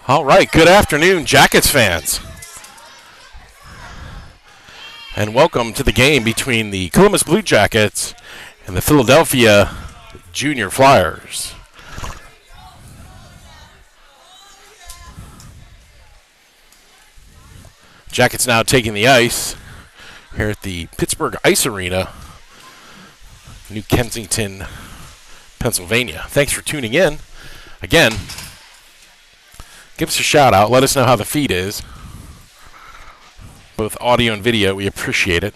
All right, good afternoon, Jackets fans. And welcome to the game between the Columbus Blue Jackets and the Philadelphia Junior Flyers. Jackets now taking the ice here at the Pittsburgh Ice Arena, New Kensington, Pennsylvania. Thanks for tuning in. Again, give us a shout out. Let us know how the feed is. Both audio and video, we appreciate it.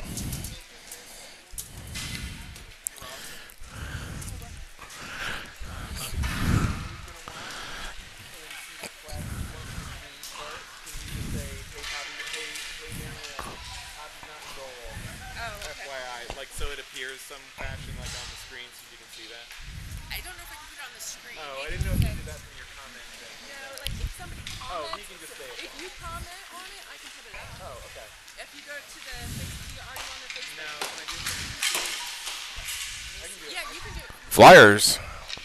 Flyers,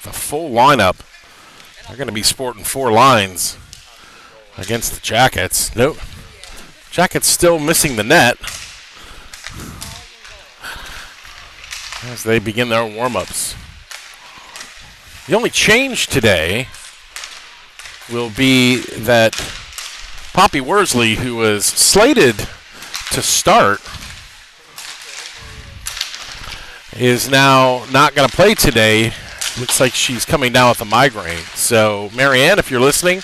the full lineup. They're going to be sporting four lines against the Jackets. Nope. Jackets still missing the net as they begin their warm-ups. The only change today will be that Poppy Worsley, who was slated to start, is now not going to play today. Looks like she's coming down with a migraine. So, Marianne, if you're listening,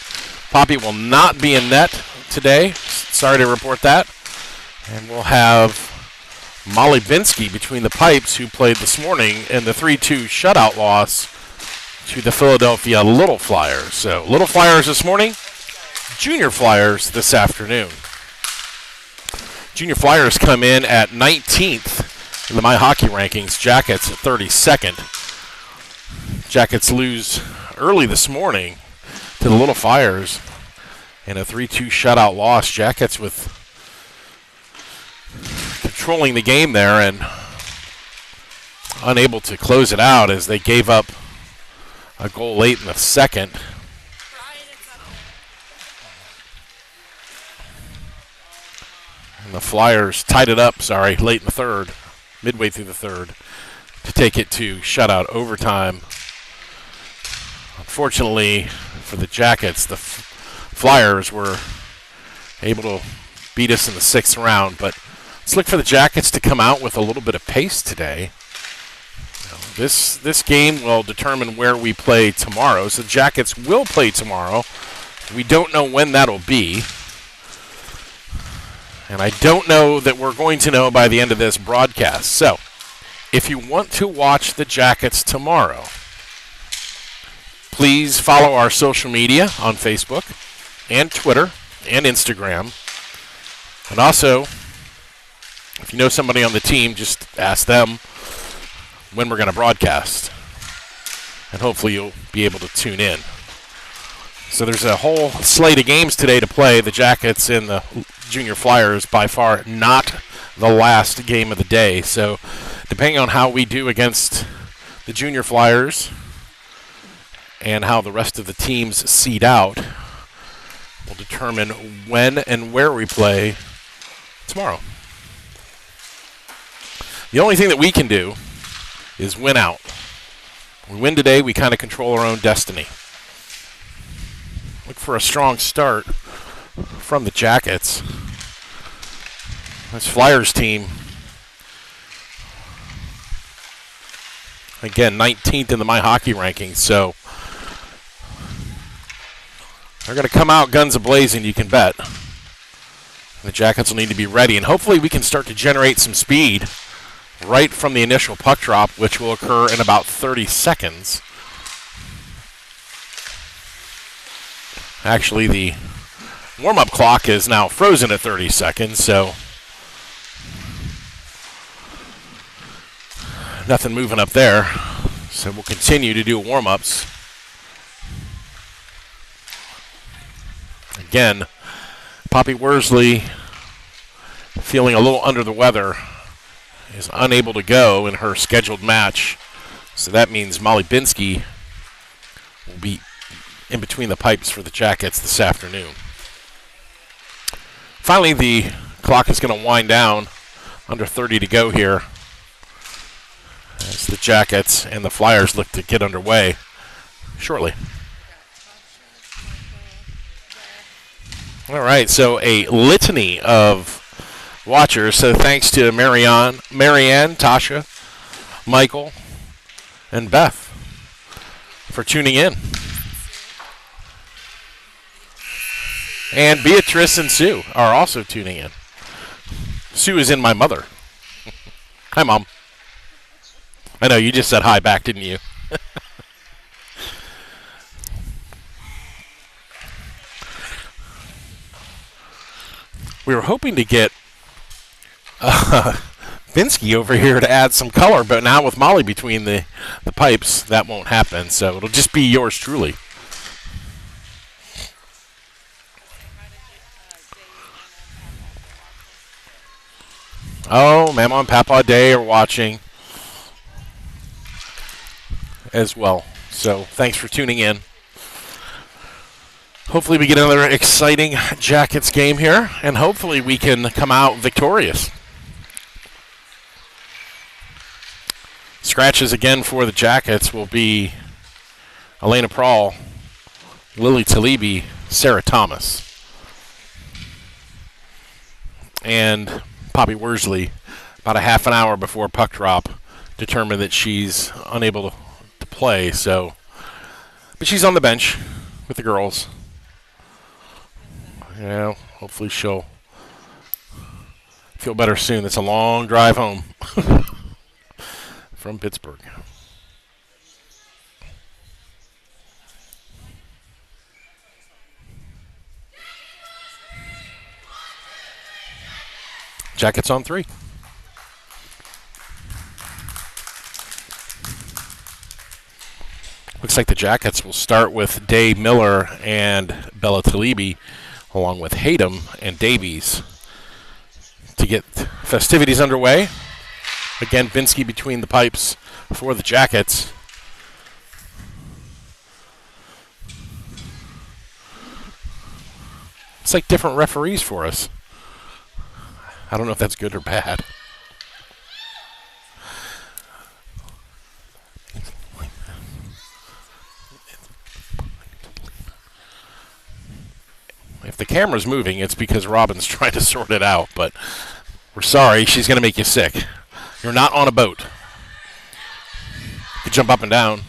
Poppy will not be in net today. Sorry to report that. And we'll have Molly Binsky between the pipes, who played this morning in the 3-2 shutout loss to the Philadelphia Little Flyers. So, Little Flyers this morning, Junior Flyers this afternoon. Junior Flyers come in at 19th. In the My Hockey rankings, Jackets at 32nd. Jackets lose early this morning to the Little Flyers in a 3-2 shutout loss. Jackets with controlling the game there and unable to close it out as they gave up a goal late in the second. And the Flyers tied it up, late in the third. Midway through the third, to take it to shutout overtime. Unfortunately for the Jackets, the Flyers were able to beat us in the sixth round, but let's look for the Jackets to come out with a little bit of pace today. This game will determine where we play tomorrow, so the Jackets will play tomorrow. We don't know when that'll be. And I don't know that we're going to know by the end of this broadcast. So, if you want to watch the Jackets tomorrow, please follow our social media on Facebook and Twitter and Instagram. And also, if you know somebody on the team, just ask them when we're going to broadcast. And hopefully you'll be able to tune in. So there's a whole slate of games today to play. The Jackets and the Junior Flyers, by far not the last game of the day. So depending on how we do against the Junior Flyers and how the rest of the teams seed out will determine when and where we play tomorrow. The only thing that we can do is win out. We win today, we kind of control our own destiny. Look for a strong start from the Jackets. This Flyers team, again, 19th in the My Hockey rankings, so they're going to come out guns a-blazing, you can bet. The Jackets will need to be ready, and hopefully we can start to generate some speed right from the initial puck drop, which will occur in about 30 seconds. Actually, the warm-up clock is now frozen at 30 seconds, so nothing moving up there. So we'll continue to do warm-ups. Again, Poppy Worsley, feeling a little under the weather, is unable to go in her scheduled match. So that means Molly Binsky will be in between the pipes for the Jackets this afternoon. Finally, the clock is going to wind down. Under 30 to go here as the Jackets and the Flyers look to get underway shortly. All right, so a litany of watchers. So thanks to Marianne, Tasha, Michael, and Beth for tuning in. And Beatrice and Sue are also tuning in. Sue is in my mother. Hi, Mom. I know, you just said hi back, didn't you? We were hoping to get Vinsky over here to add some color, but now with Molly between the pipes, that won't happen. So it'll just be yours truly. Oh, Mama and Papa Day are watching as well. So thanks for tuning in. Hopefully we get another exciting Jackets game here, and hopefully we can come out victorious. Scratches again for the Jackets will be Elena Prawl, Lily Talibi, Sarah Thomas, and Poppy Worsley, about a half an hour before puck drop, determined that she's unable to play. So, but she's on the bench with the girls. Yeah, hopefully she'll feel better soon. It's a long drive home from Pittsburgh. Jackets on 3. Looks like the Jackets will start with Day Miller and Bella Talibi, along with Hayden and Davies, to get festivities underway. Again, Binsky between the pipes for the Jackets. It's like different referees for us. I don't know if that's good or bad. If the camera's moving, it's because Robin's trying to sort it out, but we're sorry, she's going to make you sick. You're not on a boat. You can jump up and down.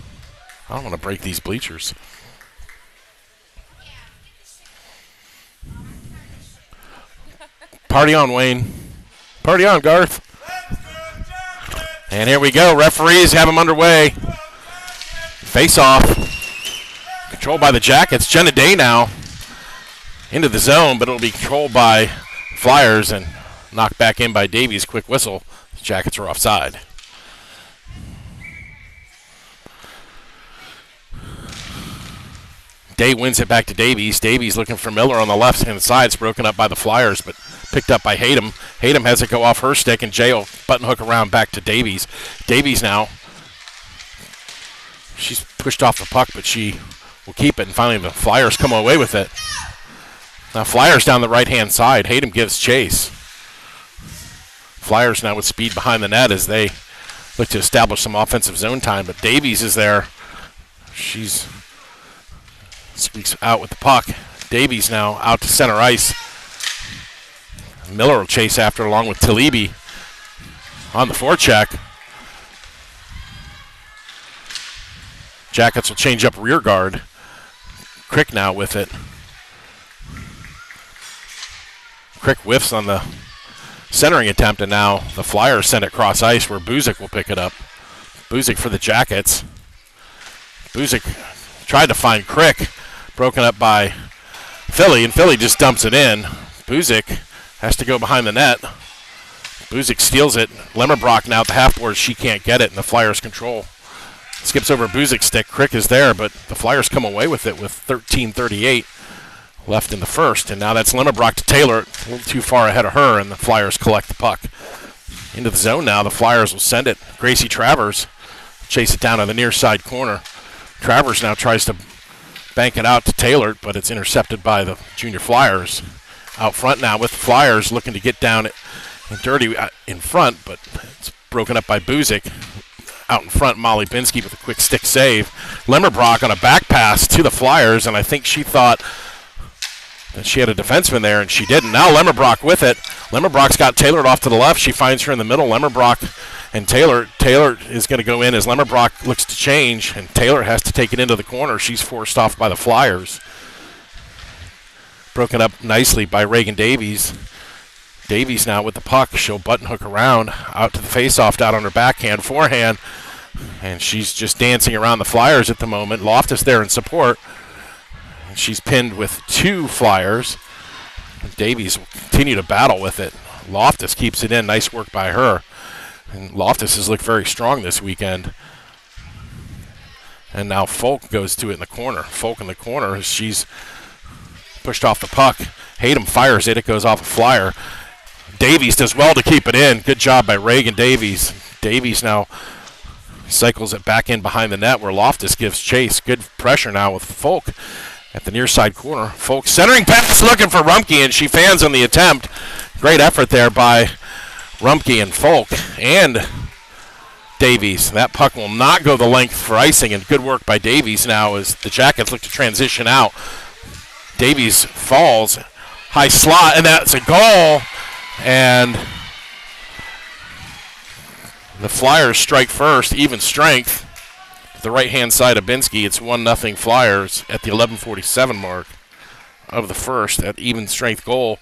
I don't want to break these bleachers. Party on, Wayne. Party on, Garth. And here we go. Referees have them underway. Face off. Controlled by the Jackets. Jenna Day now into the zone, but it'll be controlled by Flyers and knocked back in by Davies. Quick whistle. The Jackets are offside. Day wins it back to Davies. Davies looking for Miller on the left-hand side. It's broken up by the Flyers, but picked up by Hayden. Hayden has it go off her stick, and Jay will button hook around back to Davies. Davies now, she's pushed off the puck, but she will keep it, and finally the Flyers come away with it. Now Flyers down the right-hand side. Hayden gives chase. Flyers now with speed behind the net as they look to establish some offensive zone time, but Davies is there. She's squeaks out with the puck. Davies now out to center ice. Miller will chase after along with Talibi on the forecheck. Jackets will change up rear guard. Crick now with it. Crick whiffs on the centering attempt, and now the Flyers send it cross ice where Buzik will pick it up. Buzik for the Jackets. Buzik tried to find Crick. Broken up by Philly, and Philly just dumps it in. Buzik has to go behind the net. Buzik steals it. Lemmerbrock now at the half boards. She can't get it, and the Flyers control. Skips over Buzik's stick. Crick is there, but the Flyers come away with it with 13:38 left in the first, and now that's Lemmerbrock to Taylor, a little too far ahead of her, and the Flyers collect the puck. Into the zone now. The Flyers will send it. Gracie Travers chase it down to the near side corner. Travers now tries to bank it out to Taylor, but it's intercepted by the Junior Flyers. Out front now with the Flyers looking to get down and dirty in front, but it's broken up by Buzik. Out in front, Molly Binsky with a quick stick save. Lemmerbrock on a back pass to the Flyers, and I think she thought that she had a defenseman there, and she didn't. Now Lemmerbrock with it. Lemmerbrock's got Taylor off to the left. She finds her in the middle. Lemmerbrock and Taylor. Taylor is going to go in as Lemmerbrock looks to change, and Taylor has to take it into the corner. She's forced off by the Flyers. Broken up nicely by Reagan Davies. Davies now with the puck. She'll button hook around out to the faceoff, out on her backhand, forehand, and she's just dancing around the Flyers at the moment. Loftus there in support. And she's pinned with 2 Flyers. Davies will continue to battle with it. Loftus keeps it in. Nice work by her. And Loftus has looked very strong this weekend. And now Folk goes to it in the corner. Folk in the corner as she's pushed off the puck. Hayden fires it. It goes off a Flyer. Davies does well to keep it in. Good job by Reagan Davies. Davies now cycles it back in behind the net where Loftus gives chase. Good pressure now with Folk at the near side corner. Folk centering pass looking for Rumpke, and she fans on the attempt. Great effort there by Rumpke and Folk and Davies. That puck will not go the length for icing, and good work by Davies now as the Jackets look to transition out. Davies falls, high slot, and that's a goal. And the Flyers strike first, even strength. The right-hand side of Binsky, it's 1-0 Flyers at the 11:47 mark of the first at even strength goal.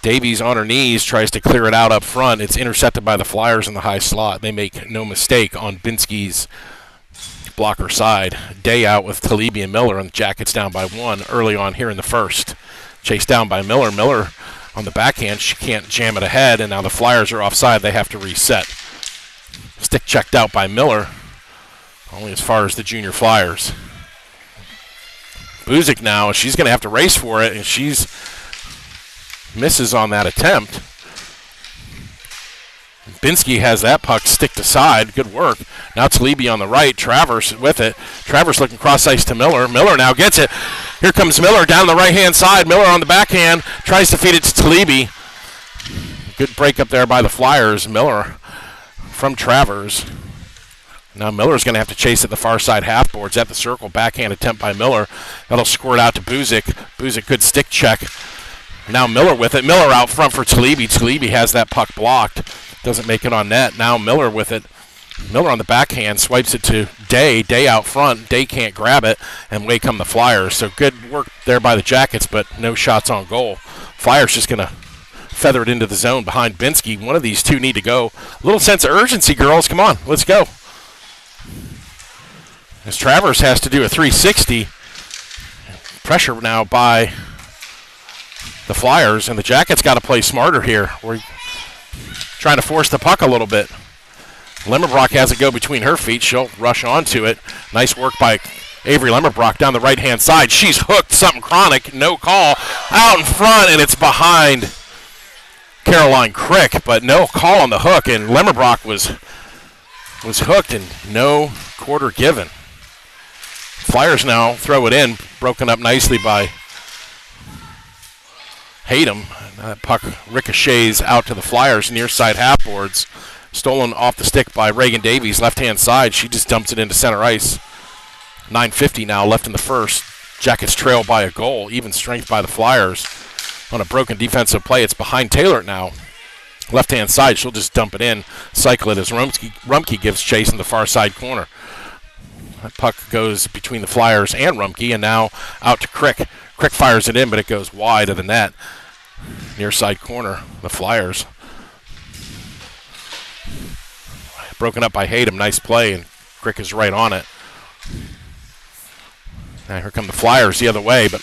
Davies on her knees tries to clear it out up front. It's intercepted by the Flyers in the high slot. They make no mistake on Binsky's blocker side. Day out with Talibi and Miller, and the Jackets down by 1 early on here in the first. Chased down by Miller. Miller on the backhand, she can't jam it ahead, and now the Flyers are offside. They have to reset. Stick checked out by Miller, only as far as the Junior Flyers. Buzik now, she's going to have to race for it, and she's misses on that attempt. Binsky has that puck sticked aside. Good work. Now Talibi on the right. Travers with it. Travers looking cross ice to Miller. Miller now gets it. Here comes Miller down the right-hand side. Miller on the backhand. Tries to feed it to Talibi. Good break up there by the Flyers. Miller from Travers. Now Miller's going to have to chase at the far side half boards at the circle. Backhand attempt by Miller. That'll squirt out to Buzik. Buzik, good stick check. Now Miller with it. Miller out front for Talibi. Talibi has that puck blocked. Doesn't make it on net. Now Miller with it. Miller on the backhand swipes it to Day. Day out front. Day can't grab it, and away come the Flyers. So good work there by the Jackets, but no shots on goal. Flyers just going to feather it into the zone behind Binsky. One of these two need to go. A little sense of urgency, girls. Come on, let's go. As Travers has to do a 360. Pressure now by the Flyers, and the Jackets got to play smarter here. We're trying to force the puck a little bit. Lemmerbrock has it go between her feet. She'll rush onto it. Nice work by Avery Lemmerbrock down the right-hand side. She's hooked something chronic. No call. Out in front, and it's behind Caroline Crick, but no call on the hook, and Lemmerbrock was hooked and no quarter given. Flyers now throw it in, broken up nicely by Hayden. That puck ricochets out to the Flyers near side half boards. Stolen off the stick by Reagan Davies, left-hand side. She just dumps it into center ice. 9:50 now left in the first. Jackets trail by a goal. Even strength by the Flyers. On a broken defensive play, it's behind Taylor now. Left-hand side, she'll just dump it in. Cycle it as Rumpke gives chase in the far side corner. That puck goes between the Flyers and Rumpke, and now out to Crick. Crick fires it in, but it goes wide of the net. Near side corner, the Flyers. Broken up by Hayden. Nice play, and Crick is right on it. Now here come the Flyers the other way, but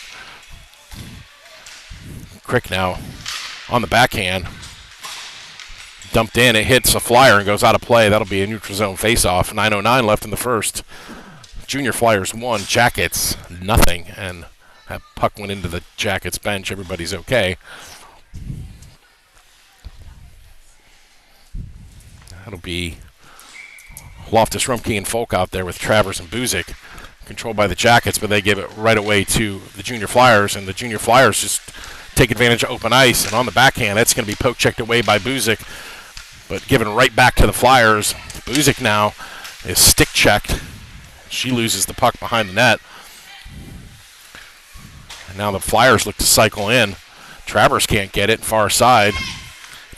Crick now on the backhand. Dumped in. It hits a Flyer and goes out of play. That'll be a neutral zone faceoff. 9:09 left in the first. Junior Flyers 1, Jackets nothing, and that puck went into the Jackets bench. Everybody's okay. That'll be Loftus, Rumpke, and Folk out there with Travers and Buzik. controlled by the Jackets, but they give it right away to the Junior Flyers, and the Junior Flyers just take advantage of open ice, and on the backhand, that's going to be poke-checked away by Buzik, but given right back to the Flyers. Buzik now is stick-checked. She loses the puck behind the net. And now the Flyers look to cycle in. Travers can't get it, far side,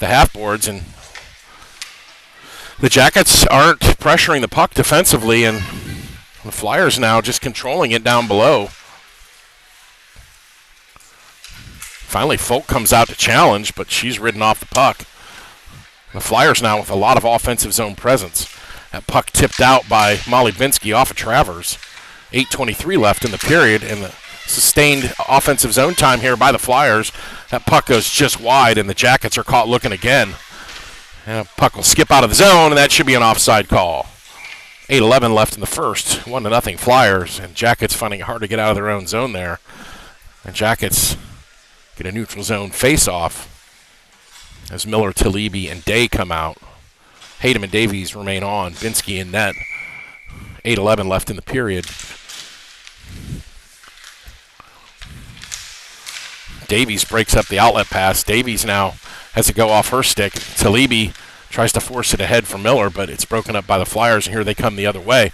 the half-boards, and the Jackets aren't pressuring the puck defensively, and the Flyers now just controlling it down below. Finally, Folk comes out to challenge, but she's ridden off the puck. The Flyers now with a lot of offensive zone presence. That puck tipped out by Molly Binsky off of Travers. 8:23 left in the period, and the sustained offensive zone time here by the Flyers. That puck goes just wide, and the Jackets are caught looking again. And the puck will skip out of the zone, and that should be an offside call. 8:11 left in the first. 1-0 Flyers, and Jackets finding it hard to get out of their own zone there. And Jackets get a neutral zone face-off as Miller, Talibi, and Day come out. Hayden and Davies remain on. Binsky in net. 8:11 left in the period. Davies breaks up the outlet pass. Davies now has to go off her stick. Talibi tries to force it ahead for Miller, but it's broken up by the Flyers, and here they come the other way.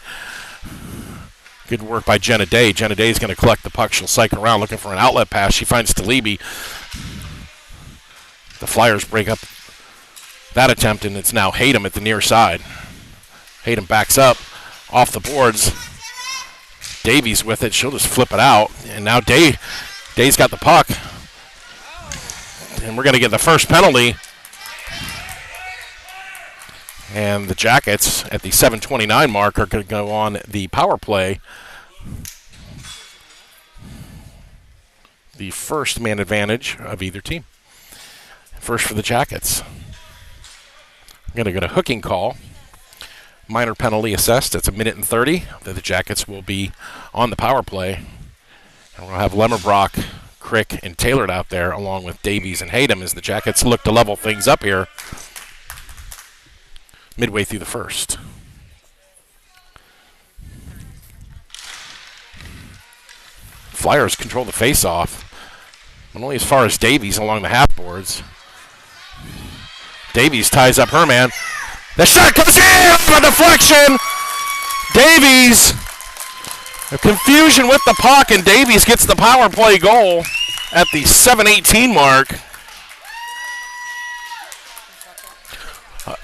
Good work by Jenna Day. Jenna Day is going to collect the puck. She'll cycle around looking for an outlet pass. She finds Talibi. The Flyers break up that attempt, and it's now Hayden at the near side. Hayden backs up off the boards. Davies with it. She'll just flip it out, and now Day's got the puck. And we're going to get the first penalty. And the Jackets at the 7:29 mark are going to go on the power play. The first man advantage of either team. First for the Jackets. I'm going to get a hooking call. Minor penalty assessed. It's 1:30 that the Jackets will be on the power play. And we'll have Lemmerbrock, Crick, and Taylor out there along with Davies and Hayden as the Jackets look to level things up here midway through the first. Flyers control the face-off, but only as far as Davies along the half-boards. Davies ties up her man. The shot comes in for deflection. Davies, a confusion with the puck, and Davies gets the power play goal at the 7:18 mark.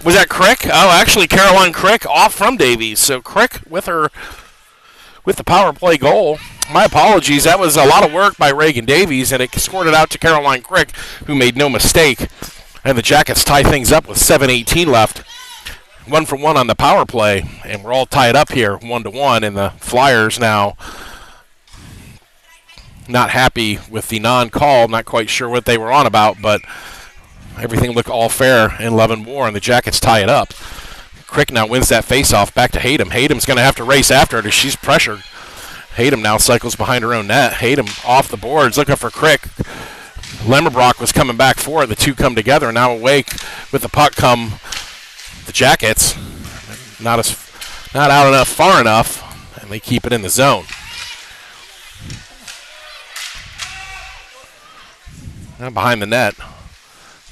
Was that Crick? Oh, actually, Caroline Crick off from Davies. So Crick with the power play goal. My apologies. That was a lot of work by Reagan Davies, and it scored it out to Caroline Crick, who made no mistake. And the Jackets tie things up with 7:18 left. 1-for-1 on the power play, and we're all tied up here, 1-1, and the Flyers now not happy with the non-call. Not quite sure what they were on about, but everything looked all fair in love and war, and the Jackets tie it up. Crick now wins that face-off back to Hayden. Hayden's going to have to race after it as she's pressured. Hayden now cycles behind her own net. Hayden off the boards looking for Crick. Lemmerbrock was coming back for it. The two come together, and now awake with the puck come the Jackets. Not out enough, far enough, and they keep it in the zone. And behind the net,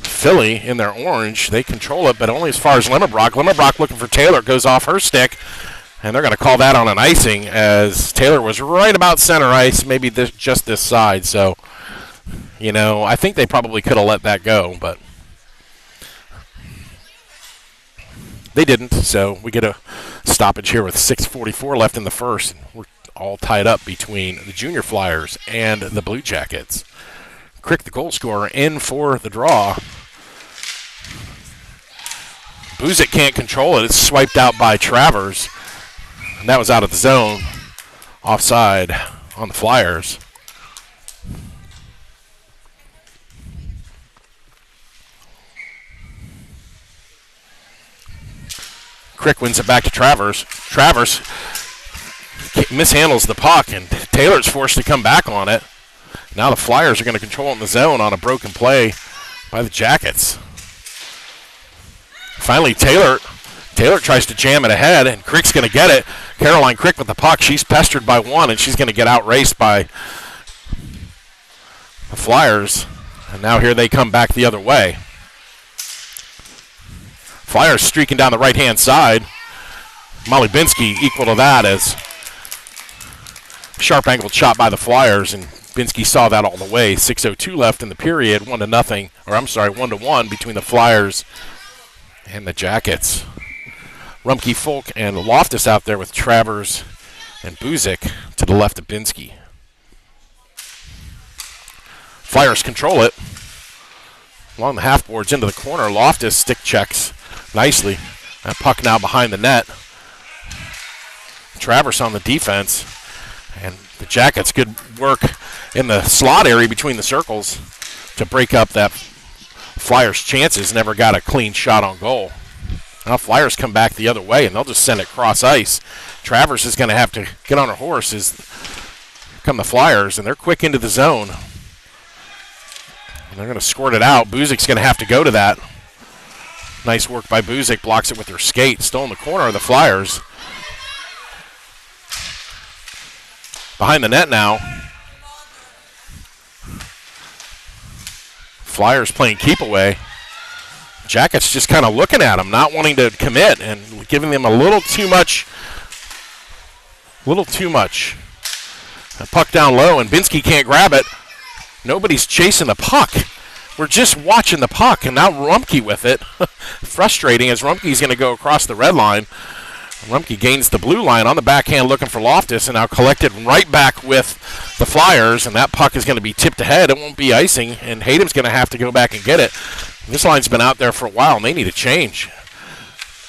Philly in their orange, they control it, but only as far as Lemmerbrock. Lemmerbrock looking for Taylor, goes off her stick, and they're going to call that on an icing as Taylor was right about center ice, maybe just this side. So, I think they probably could have let that go, but they didn't. So we get a stoppage here with 6:44 left in the first. We're all tied up between the Junior Flyers and the Blue Jackets. Crick, the goal scorer, in for the draw. Buzik can't control it. It's swiped out by Travers. And that was out of the zone. Offside on the Flyers. Crick wins it back to Travers. Travers mishandles the puck, and Taylor's forced to come back on it. Now the Flyers are going to control it in the zone on a broken play by the Jackets. Finally, Taylor Taylor tries to jam it ahead, and Crick's going to get it. Caroline Crick with the puck. She's pestered by one, and she's going to get outraced by the Flyers. And now here they come back the other way. Flyers streaking down the right-hand side. Molly Binsky equal to that as sharp angled shot by the Flyers, and Binsky saw that all the way. 6:02 left in the period, 1-1 between the Flyers and the Jackets. Rumpke, Folk, and Loftus out there with Travers and Buzik to the left of Binsky. Flyers control it. Along the half boards into the corner, Loftus stick checks nicely. That puck now behind the net. Travers on the defense. And the Jackets, good work in the slot area between the circles to break up that Flyers' chances. Never got a clean shot on goal. Now Flyers come back the other way, and they'll just send it cross ice. Travers is going to have to get on her horse as come the Flyers, and they're quick into the zone. And they're going to squirt it out. Buzik's going to have to go to that. Nice work by Buzik. Blocks it with her skate. Still in the corner of the Flyers. Behind the net now. Flyers playing keep away. Jackets just kind of looking at them, not wanting to commit and giving them a little too much. A puck down low, and Binsky can't grab it. Nobody's chasing the puck. We're just watching the puck, and now Rumpke with it. Frustrating as Rumpke's going to go across the red line. Rumpke gains the blue line on the backhand looking for Loftus, and now collected right back with the Flyers, and that puck is going to be tipped ahead. It won't be icing, and Haydom's going to have to go back and get it. This line's been out there for a while, and they need a change.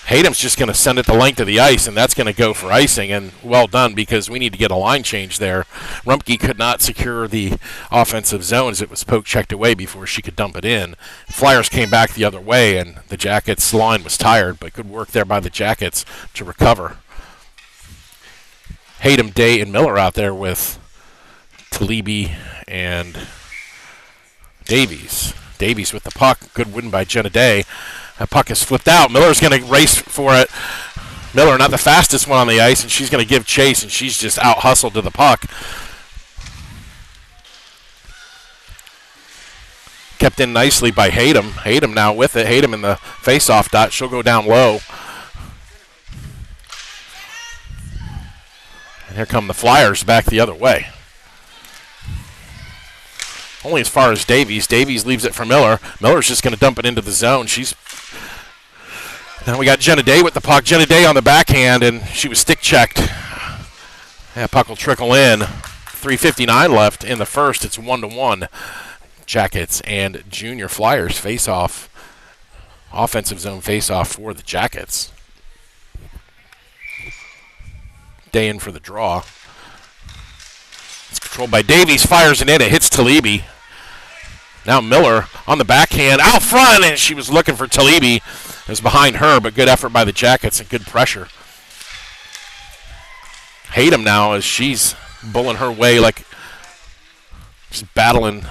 Haydom's just going to send it the length of the ice, and that's going to go for icing, and well done because we need to get a line change there. Rumpke could not secure the offensive zone as it was poke checked away before she could dump it in. Flyers came back the other way, and the Jackets' line was tired, but good work there by the Jackets to recover. Haydom, Day, and Miller out there with Talibi and Davies. Davies with the puck. Good win by Jenna Day. That puck is flipped out. Miller's going to race for it. Miller, not the fastest one on the ice, and she's going to give chase, and she's just out-hustled to the puck. Kept in nicely by Haydom. Haydom now with it. Haydom in the face-off dot. She'll go down low. And here come the Flyers back the other way. Only as far as Davies. Davies leaves it for Miller. Miller's just going to dump it into the zone. Now we got Jenna Day with the puck. Jenna Day on the backhand, and she was stick-checked. That puck will trickle in. 3:59 left in the first. It's 1-1. Jackets and Junior Flyers face-off. Offensive zone face-off for the Jackets. Day in for the draw. It's controlled by Davies. Fires it in. It hits Talibi. Now Miller on the backhand. Out front, and she was looking for Talibi. It was behind her, but good effort by the Jackets and good pressure. Haydom now as she's bulling her way like just battling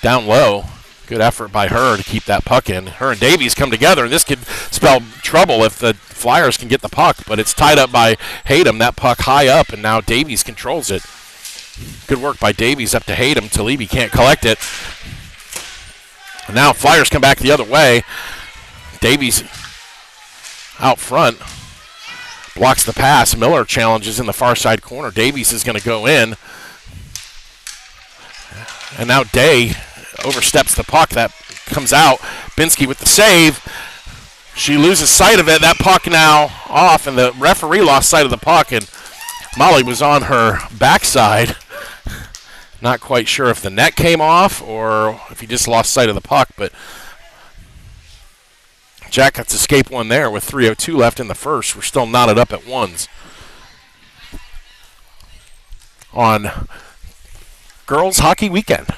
down low. Good effort by her to keep that puck in. Her and Davies come together, and this could spell trouble if the Flyers can get the puck, but it's tied up by Haydom. That puck high up, and now Davies controls it. Good work by Davies up to Haydom. Talibi can't collect it. And now Flyers come back the other way. Davies out front. Blocks the pass. Miller challenges in the far side corner. Davies is going to go in. And now Day oversteps the puck. That comes out. Binsky with the save. She loses sight of it. That puck now off, and the referee lost sight of the puck, and Molly was on her backside. Not quite sure if the net came off or if he just lost sight of the puck, but Jackets escape one there with 3:02 left in the first. We're still knotted up at ones. On girls hockey weekend.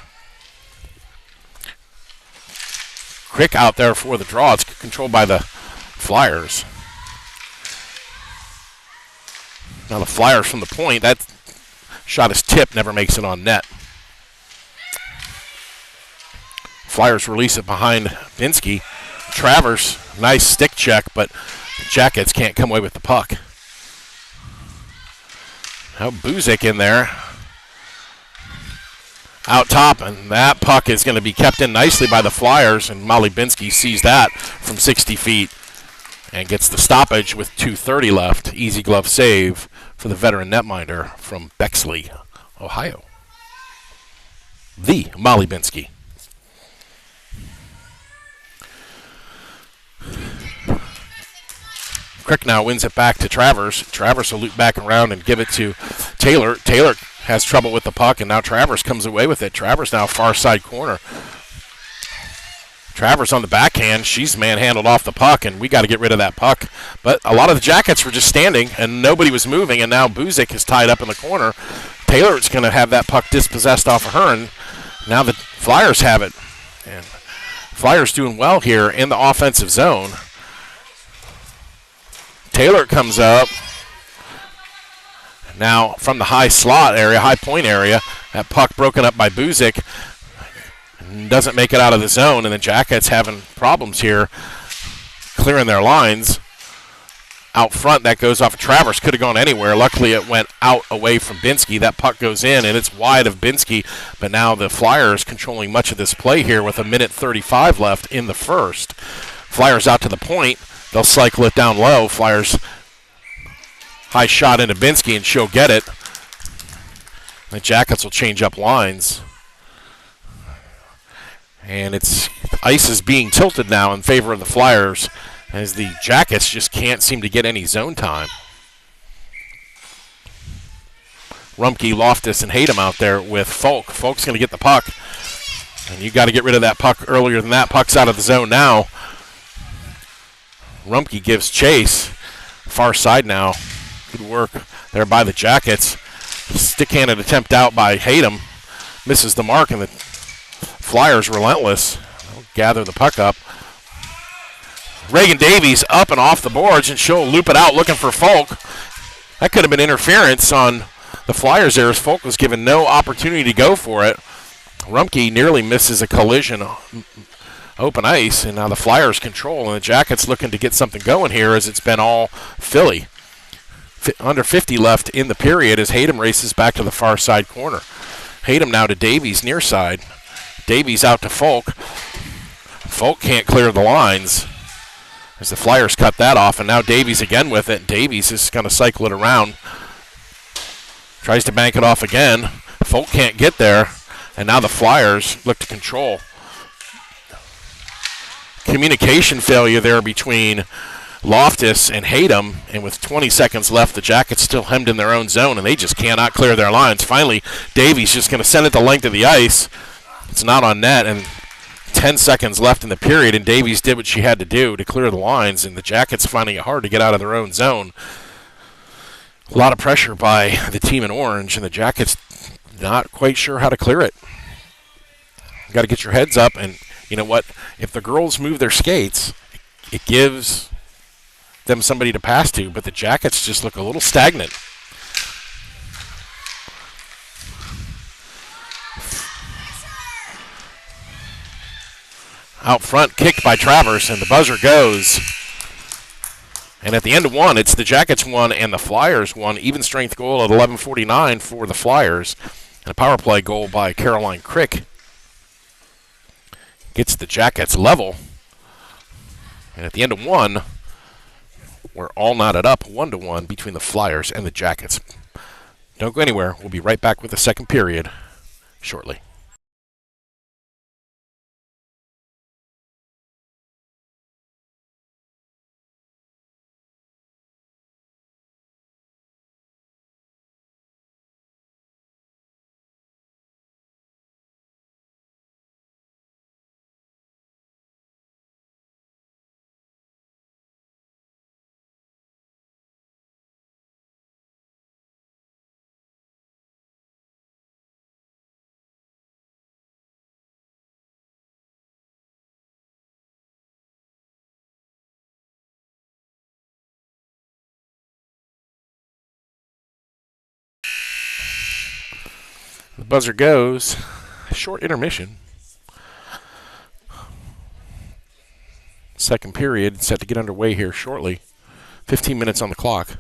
Crick out there for the draw. It's controlled by the Flyers. Now the Flyers from the point. That shot is tipped, never makes it on net. Flyers release it behind Binsky. Travers, nice stick check, but Jackets can't come away with the puck. Now Buzik in there. Out top, and that puck is going to be kept in nicely by the Flyers, and Molly Binsky sees that from 60 feet and gets the stoppage with 2:30 left. Easy glove save for the veteran netminder from Bexley, Ohio. The Molly Binsky. Crick now wins it back to Travers. Travers will loop back around and give it to Taylor. Taylor has trouble with the puck, and now Travers comes away with it. Travers now far side corner. Travers on the backhand. She's manhandled off the puck, and we got to get rid of that puck. But a lot of the Jackets were just standing, and nobody was moving, and now Buzik is tied up in the corner. Taylor's going to have that puck dispossessed off of her, and now the Flyers have it. And Flyers doing well here in the offensive zone. Taylor comes up. Now from the high slot area, high point area, that puck broken up by Buzik. Doesn't make it out of the zone, and the Jackets having problems here clearing their lines. Out front, that goes off of Travers. Could have gone anywhere. Luckily, it went out away from Binsky. That puck goes in, and it's wide of Binsky. But now the Flyers controlling much of this play here with 1:35 left in the first. Flyers out to the point. They'll cycle it down low. Flyers high shot into Binsky, and she'll get it. The Jackets will change up lines. And it's ice is being tilted now in favor of the Flyers as the Jackets just can't seem to get any zone time. Rumpke, Loftus, and Hayden out there with Folk. Folk's going to get the puck. And you got to get rid of that puck earlier than that. Puck's out of the zone now. Rumpke gives chase. Far side now. Good work there by the Jackets. Stick-handed attempt out by Hayden. Misses the mark, and the Flyers relentless. They'll gather the puck up. Reagan Davies up and off the boards, and she'll loop it out looking for Folk. That could have been interference on the Flyers there as Folk was given no opportunity to go for it. Rumpke nearly misses a collision open ice, and now the Flyers control, and the Jackets looking to get something going here as it's been all Philly. Under 50 left in the period as Hayden races back to the far side corner. Hayden now to Davies near side. Davies out to Folk. Folk can't clear the lines as the Flyers cut that off, and now Davies again with it. Davies is going to cycle it around. Tries to bank it off again. Folk can't get there, and now the Flyers look to control. Communication failure there between Loftus and Hayden, and with 20 seconds left, the Jackets still hemmed in their own zone, and they just cannot clear their lines. Finally, Davies just going to send it the length of the ice. It's not on net, and 10 seconds left in the period, and Davies did what she had to do to clear the lines, and the Jackets finding it hard to get out of their own zone. A lot of pressure by the team in orange, and the Jackets not quite sure how to clear it. You got to get your heads up, and you know what? If the girls move their skates, it gives them somebody to pass to, but the Jackets just look a little stagnant. Out front, kicked by Travers, and the buzzer goes. And at the end of one, it's the Jackets won and the Flyers won. Even strength goal at 11:49 for the Flyers. And a power play goal by Caroline Crick gets the Jackets level. And at the end of one, we're all knotted up 1-1 between the Flyers and the Jackets. Don't go anywhere. We'll be right back with the second period shortly. The buzzer goes. Short intermission. Second period set to get underway here shortly. 15 minutes on the clock.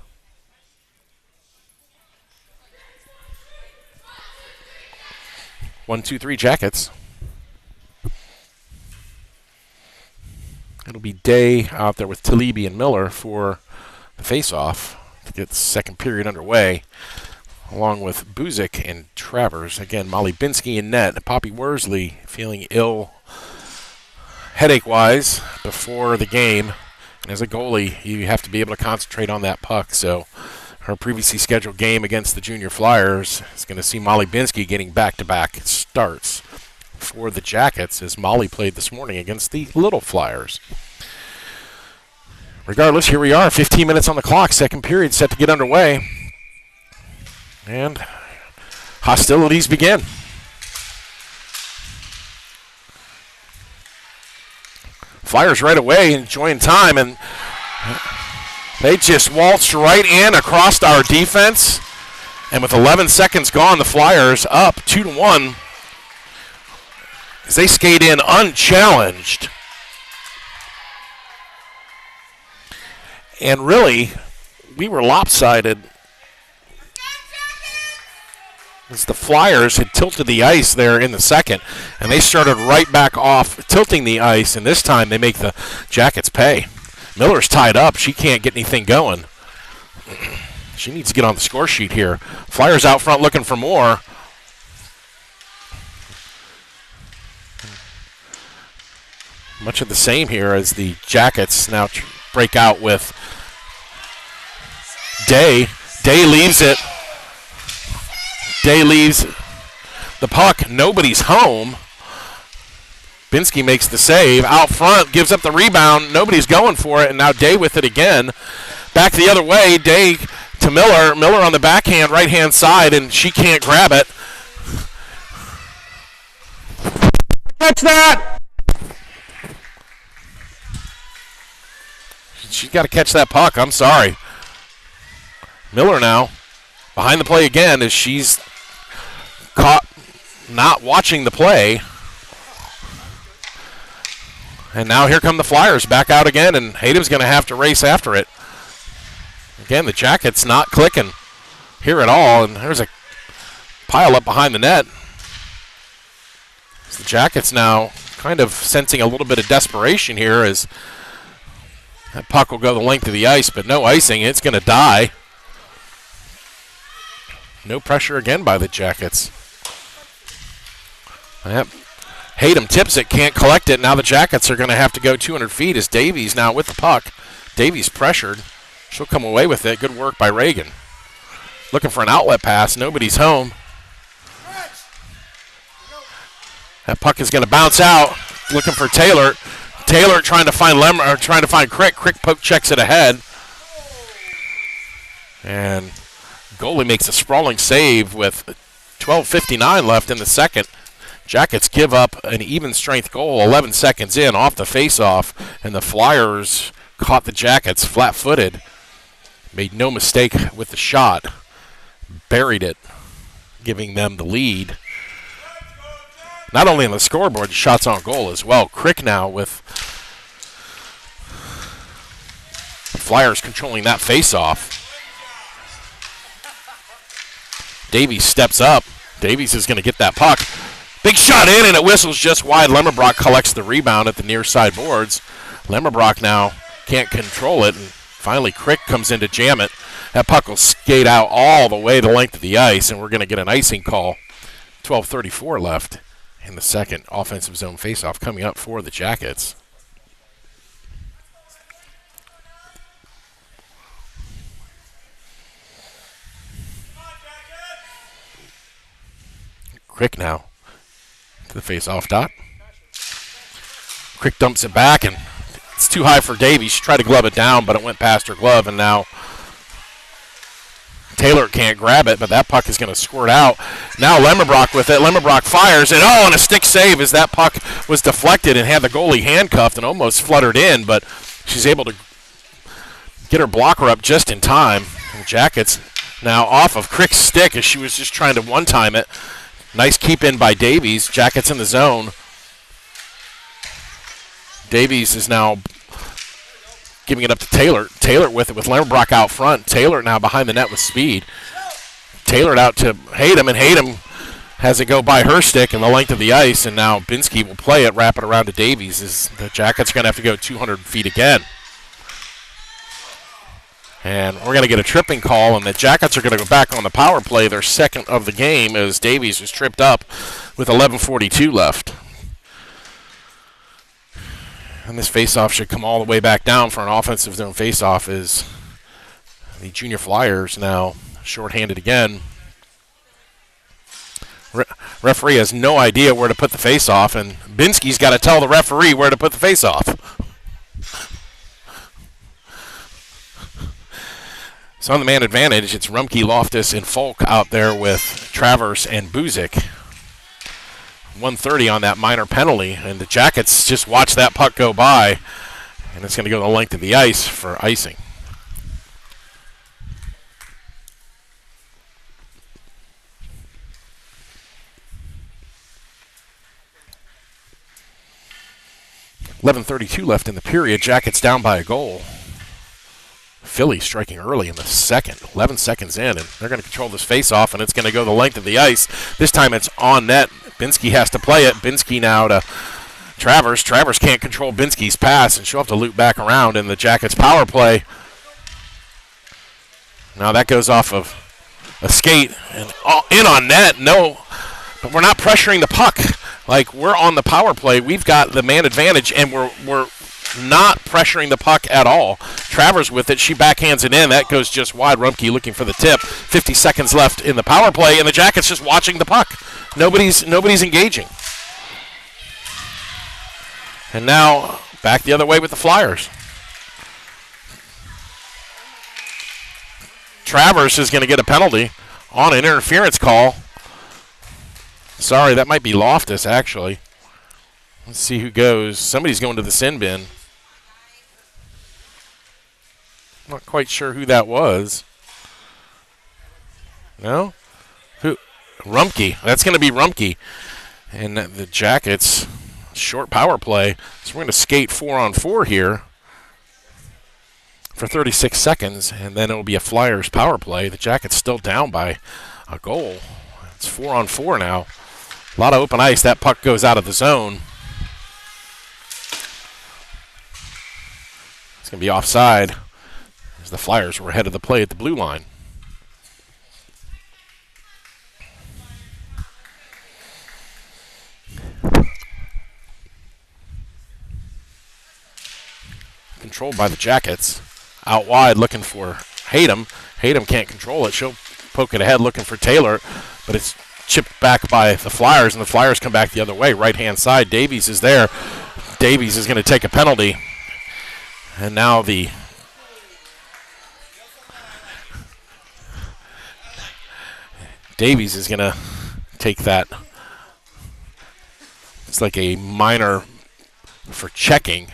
One, two, three Jackets. It'll be Day out there with Talibi and Miller for the face-off to get the second period underway, along with Buzik and Travers. Again, Molly Binsky in net. Poppy Worsley feeling ill headache-wise before the game. And as a goalie, you have to be able to concentrate on that puck. So her previously scheduled game against the Junior Flyers is going to see Molly Binsky getting back-to-back starts for the Jackets, as Molly played this morning against the Little Flyers. Regardless, here we are, 15 minutes on the clock, second period set to get underway. And hostilities begin. Flyers right away enjoying time, and they just waltzed right in across our defense. And with 11 seconds gone, the Flyers up 2-1 as they skate in unchallenged. And really, we were lopsided as the Flyers had tilted the ice there in the second, and they started right back off tilting the ice, and this time they make the Jackets pay. Miller's tied up. She can't get anything going. She needs to get on the score sheet here. Flyers out front looking for more. Much of the same here as the Jackets now break out with Day. Day leaves it. Day leaves the puck. Nobody's home. Binsky makes the save. Out front, gives up the rebound. Nobody's going for it, and now Day with it again. Back the other way. Day to Miller. Miller on the backhand, right-hand side, and she can't grab it. Catch that! She's got to catch that puck. I'm sorry. Miller now behind the play again as she's caught not watching the play. And now here come the Flyers back out again, and Hayden's going to have to race after it. Again, the Jackets not clicking here at all, and there's a pile up behind the net. The Jackets now kind of sensing a little bit of desperation here as that puck will go the length of the ice, but no icing. It's going to die. No pressure again by the Jackets. Yep. Hayden tips it, can't collect it. Now the Jackets are going to have to go 200 feet as Davies now with the puck. Davies pressured. She'll come away with it. Good work by Reagan. Looking for an outlet pass. Nobody's home. That puck is going to bounce out. Looking for Taylor. Taylor trying to find trying to find Crick. Crick poke checks it ahead. And goalie makes a sprawling save with 12:59 left in the second. Jackets give up an even strength goal 11 seconds in off the faceoff, and the Flyers caught the Jackets flat-footed. Made no mistake with the shot. Buried it, giving them the lead. Not only on the scoreboard, the shots on goal as well. Crick now with Flyers controlling that faceoff. Davies steps up. Davies is going to get that puck. Big shot in, and it whistles just wide. Lemmerbrock collects the rebound at the near side boards. Lemmerbrock now can't control it, and finally Crick comes in to jam it. That puck will skate out all the way the length of the ice, and we're going to get an icing call. 12:34 left in the second. Offensive zone faceoff coming up for the Jackets. Crick now to the face-off dot. Crick dumps it back, and it's too high for Davies. She tried to glove it down, but it went past her glove, and now Taylor can't grab it, but that puck is going to squirt out. Now Lemmerbrock with it. Lemmerbrock fires, and a stick save as that puck was deflected and had the goalie handcuffed and almost fluttered in, but she's able to get her blocker up just in time. The Jackets now off of Crick's stick as she was just trying to one-time it. Nice keep in by Davies. Jackets in the zone. Davies is now giving it up to Taylor. Taylor with it with Lemmerbrock out front. Taylor now behind the net with speed. Taylor out to Hayden, and Hayden has it go by her stick and the length of the ice, and now Binsky will play it, wrap it around to Davies. As the Jackets are going to have to go 200 feet again. And we're going to get a tripping call, and the Jackets are going to go back on the power play, their second of the game, as Davies was tripped up with 11:42 left. And this faceoff should come all the way back down for an offensive zone faceoff, as the Junior Flyers now shorthanded again. Referee has no idea where to put the faceoff, and Binsky's got to tell the referee where to put the faceoff. So on the man advantage, it's Rumke, Loftus, and Folk out there with Travers and Buzik. 1:30 on that minor penalty, and the Jackets just watch that puck go by, and it's going to go the length of the ice for icing. .11:32 left in the period. Jackets down by a goal. Philly striking early in the second, 11 seconds in, and they're going to control this face-off, and it's going to go the length of the ice. This time it's on net. Binsky has to play it. Binsky now to Travers. Travers can't control Binsky's pass, and she'll have to loop back around in the Jackets' power play. Now that goes off of a skate, and in on net. No, but we're not pressuring the puck. Like, we're on the power play. We've got the man advantage, and we're not pressuring the puck at all. Travers with it. She backhands it in. That goes just wide. Rumke looking for the tip. 50 seconds left in the power play, and the Jackets just watching the puck. Nobody's engaging. And now back the other way with the Flyers. Travers is going to get a penalty on an interference call. Sorry, that might be Loftus, actually. Let's see who goes. Somebody's going to the sin bin. Not quite sure who that was. No? Who? Rumke. That's going to be Rumke. And the Jackets, short power play. So we're going to skate 4-on-4 here for 36 seconds, and then it'll be a Flyers power play. The Jackets still down by a goal. It's 4-on-4 now. A lot of open ice. That puck goes out of the zone. It's going to be offside, as the Flyers were ahead of the play at the blue line. Controlled by the Jackets. Out wide looking for Hayden. Hayden can't control it. She'll poke it ahead looking for Taylor, but it's chipped back by the Flyers, and the Flyers come back the other way. Right-hand side, Davies is there. Davies is going to take a penalty. And now the Davies is going to take that. It's like a minor for checking.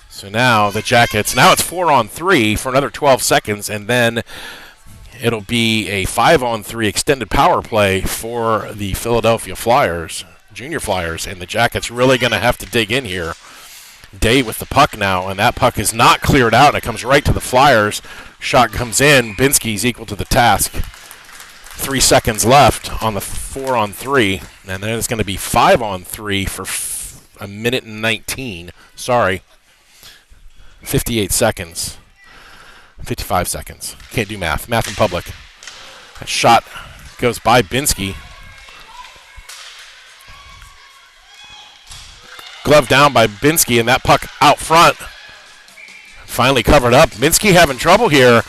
So now the Jackets, now it's 4-on-3 for another 12 seconds, and then it'll be a 5-on-3 extended power play for the Philadelphia Flyers, Junior Flyers, and the Jackets really going to have to dig in here. Day with the puck now, and that puck is not cleared out, and it comes right to the Flyers. Shot comes in. Binsky's equal to the task. 3 seconds left on the 4-on-3, and then it's going to be 5-on-3 for a minute and 19. Sorry. 58 seconds. 55 seconds. Can't do math. Math in public. That shot goes by Binsky. Glove down by Binsky, and that puck out front. Finally covered up. Binsky having trouble here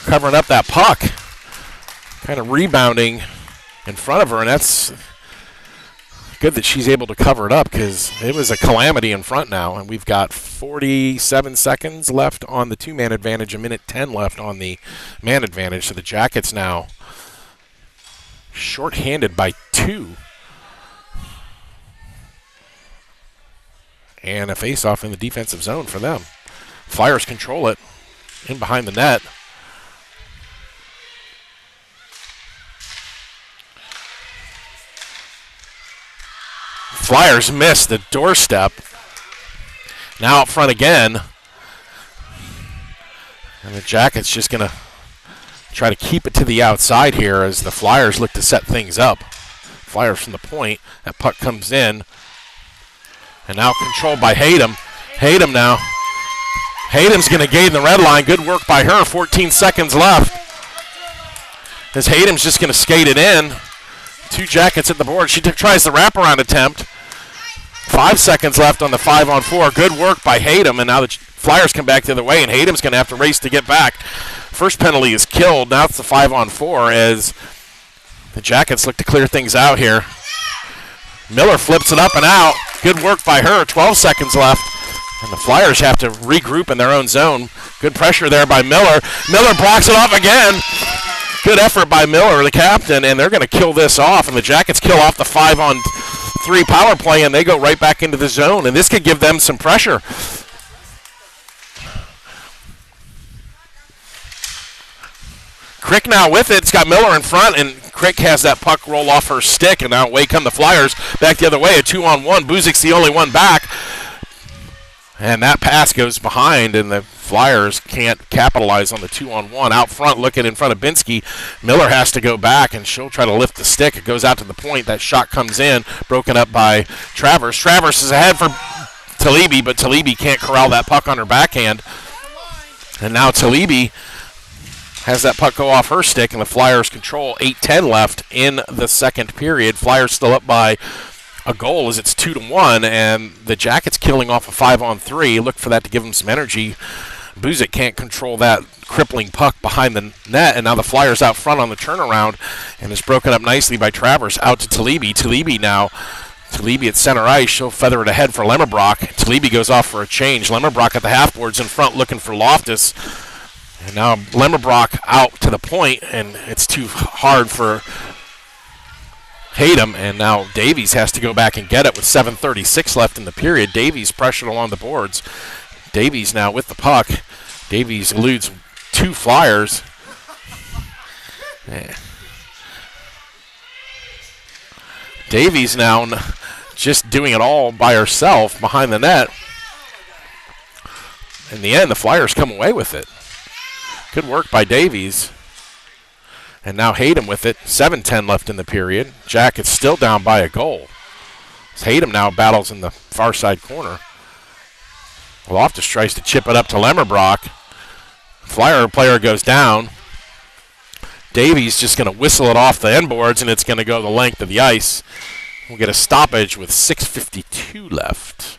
covering up that puck. Kind of rebounding in front of her, and that's good that she's able to cover it up, because it was a calamity in front now, and we've got 47 seconds left on the two-man advantage, a minute 10 left on the man advantage. So the Jackets now shorthanded by 2. And a face-off in the defensive zone for them. Flyers control it in behind the net. Flyers miss the doorstep. Now out front again. And the Jackets just going to try to keep it to the outside here as the Flyers look to set things up. Flyers from the point. That puck comes in. And now controlled by Hayden. Hayden now. Hayden's going to gain the red line. Good work by her. 14 seconds left. As Hayden's just going to skate it in. 2 Jackets at the board. She tries the wraparound attempt. 5 seconds left on the 5-on-4. Good work by Hayden. And now the Flyers come back the other way, and Hayden's going to have to race to get back. First penalty is killed. Now it's the 5-on-4 as the Jackets look to clear things out here. Miller flips it up and out. Good work by her. 12 seconds left. And the Flyers have to regroup in their own zone. Good pressure there by Miller. Miller blocks it off again. Good effort by Miller, the captain, and they're going to kill this off. And the Jackets kill off the 5-on-3 power play, and they go right back into the zone. And this could give them some pressure. Crick now with it. It's got Miller in front, and Crick has that puck roll off her stick, and now away come the Flyers back the other way. A 2-on-1. Buzik's the only one back. And that pass goes behind, and the Flyers can't capitalize on the 2-on-1. Out front, looking in front of Binsky. Miller has to go back, and she'll try to lift the stick. It goes out to the point. That shot comes in, broken up by Travers. Travers is ahead for Talibi, but Talibi can't corral that puck on her backhand. And now Talibi has that puck go off her stick, and the Flyers control. 8:10 left in the second period. Flyers still up by a goal as it's 2-1, and the Jackets killing off a 5-on-3. Look for that to give them some energy. Buzik can't control that crippling puck behind the net, and now the Flyers out front on the turnaround, and it's broken up nicely by Travers out to Talibi. Talibi now. Talibi at center ice. She'll feather it ahead for Lemmerbrock. Talibi goes off for a change. Lemmerbrock at the half boards in front looking for Loftus. And now Lemmerbrock out to the point, and it's too hard for Hayden, and now Davies has to go back and get it with 7:36 left in the period. Davies pressured along the boards. Davies now with the puck. Davies eludes 2 Flyers. Davies now just doing it all by herself behind the net. In the end, the Flyers come away with it. Good work by Davies. And now Hayden with it. 7:10 left in the period. Jackets still down by a goal. Hayden now battles in the far side corner. Loftus tries to chip it up to Lemmerbrock. Flyer player goes down. Davies just going to whistle it off the end boards, and it's going to go the length of the ice. We'll get a stoppage with 6:52 left.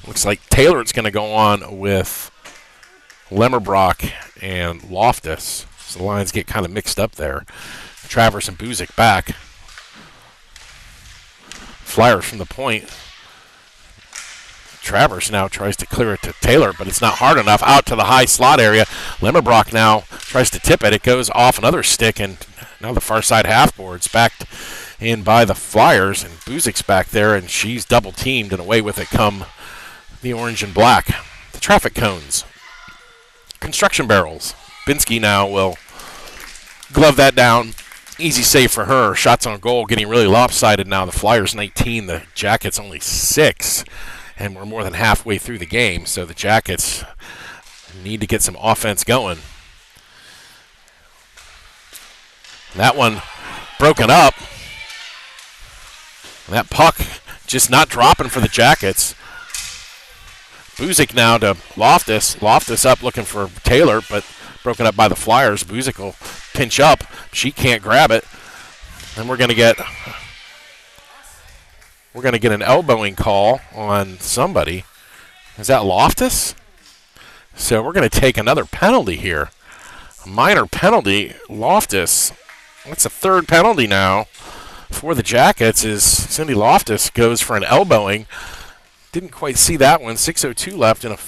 Looks like Taylor's going to go on with Lemmerbrock and Loftus. So the lines get kind of mixed up there. Travers and Buzik back. Flyers from the point. Travers now tries to clear it to Taylor, but it's not hard enough. Out to the high slot area. Lemmerbrock now tries to tip it. It goes off another stick, and now the far side half board's backed in by the Flyers, and Buzik's back there, and she's double teamed, and away with it come the orange and black. The traffic cones. Construction barrels. Binsky now will glove that down. Easy save for her. Shots on goal getting really lopsided now. The Flyers 19, the Jackets only 6. And we're more than halfway through the game, so the Jackets need to get some offense going. That one broken up. That puck just not dropping for the Jackets. Buzik now to Loftus. Loftus up looking for Taylor, but broken up by the Flyers. Buzik will pinch up. She can't grab it. And we're going to get an elbowing call on somebody. Is that Loftus? So we're going to take another penalty here. A minor penalty. Loftus. That's a third penalty now for the Jackets as Cindy Loftus goes for an elbowing. Didn't quite see that one. 6:02 left and a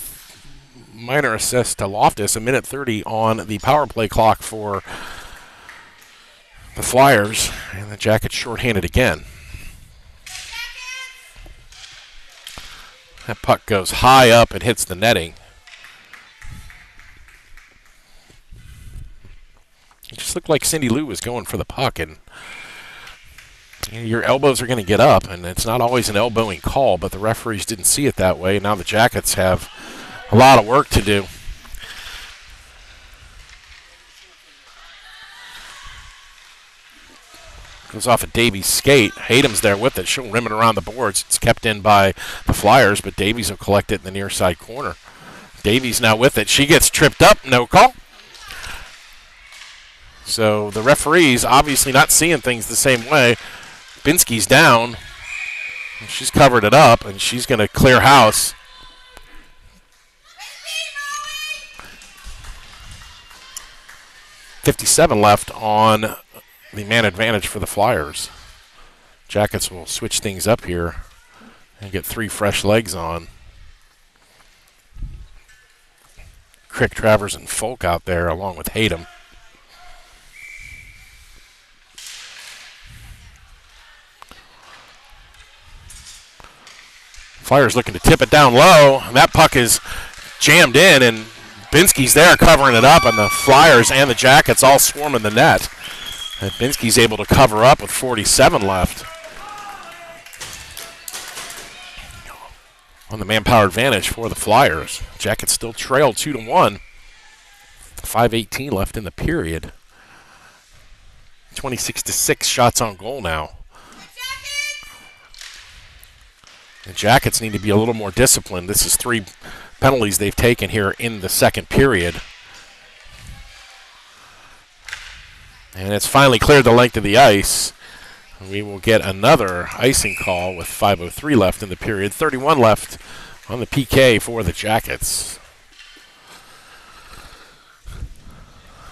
minor assist to Loftus. 1:30 on the power play clock for the Flyers. And the Jackets shorthanded again. That puck goes high up and hits the netting. It just looked like Cindy Lou was going for the puck, and your elbows are going to get up, and it's not always an elbowing call, but the referees didn't see it that way. Now the Jackets have a lot of work to do. Goes off a Davies skate. Hatem's there with it. She'll rim it around the boards. It's kept in by the Flyers, but Davies will collect it in the near side corner. Davies now with it. She gets tripped up. No call. So the referees obviously not seeing things the same way. Binsky's down. She's covered it up, and she's going to clear house. .57 left on the man advantage for the Flyers. Jackets will switch things up here and get 3 fresh legs on. Crick, Travers, and Folk out there along with Hatem. Flyers looking to tip it down low, and that puck is jammed in, and Binsky's there covering it up, and the Flyers and the Jackets all swarming the net. And Binsky's able to cover up with 47 left. On the manpower advantage for the Flyers. Jackets still trail 2-1. 5:18 left in the period. 26-6 shots on goal now. The Jackets need to be a little more disciplined. This is 3 penalties they've taken here in the second period. And it's finally cleared the length of the ice. We will get another icing call with 5:03 left in the period. 31 left on the PK for the Jackets.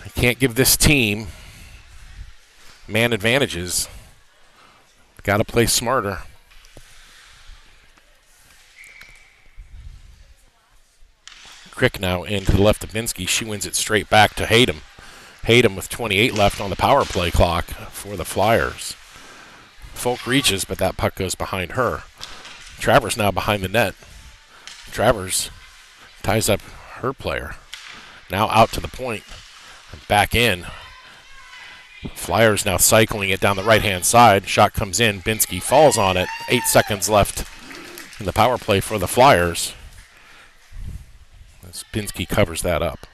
I can't give this team man advantages. Got to play smarter. Crick now in to the left of Binsky. She wins it straight back to Hatem. Hatem with 28 left on the power play clock for the Flyers. Folk reaches, but that puck goes behind her. Travers now behind the net. Travers ties up her player. Now out to the point. And back in. Flyers now cycling it down the right-hand side. Shot comes in. Binsky falls on it. 8 seconds left in the power play for the Flyers. As Binsky covers that up.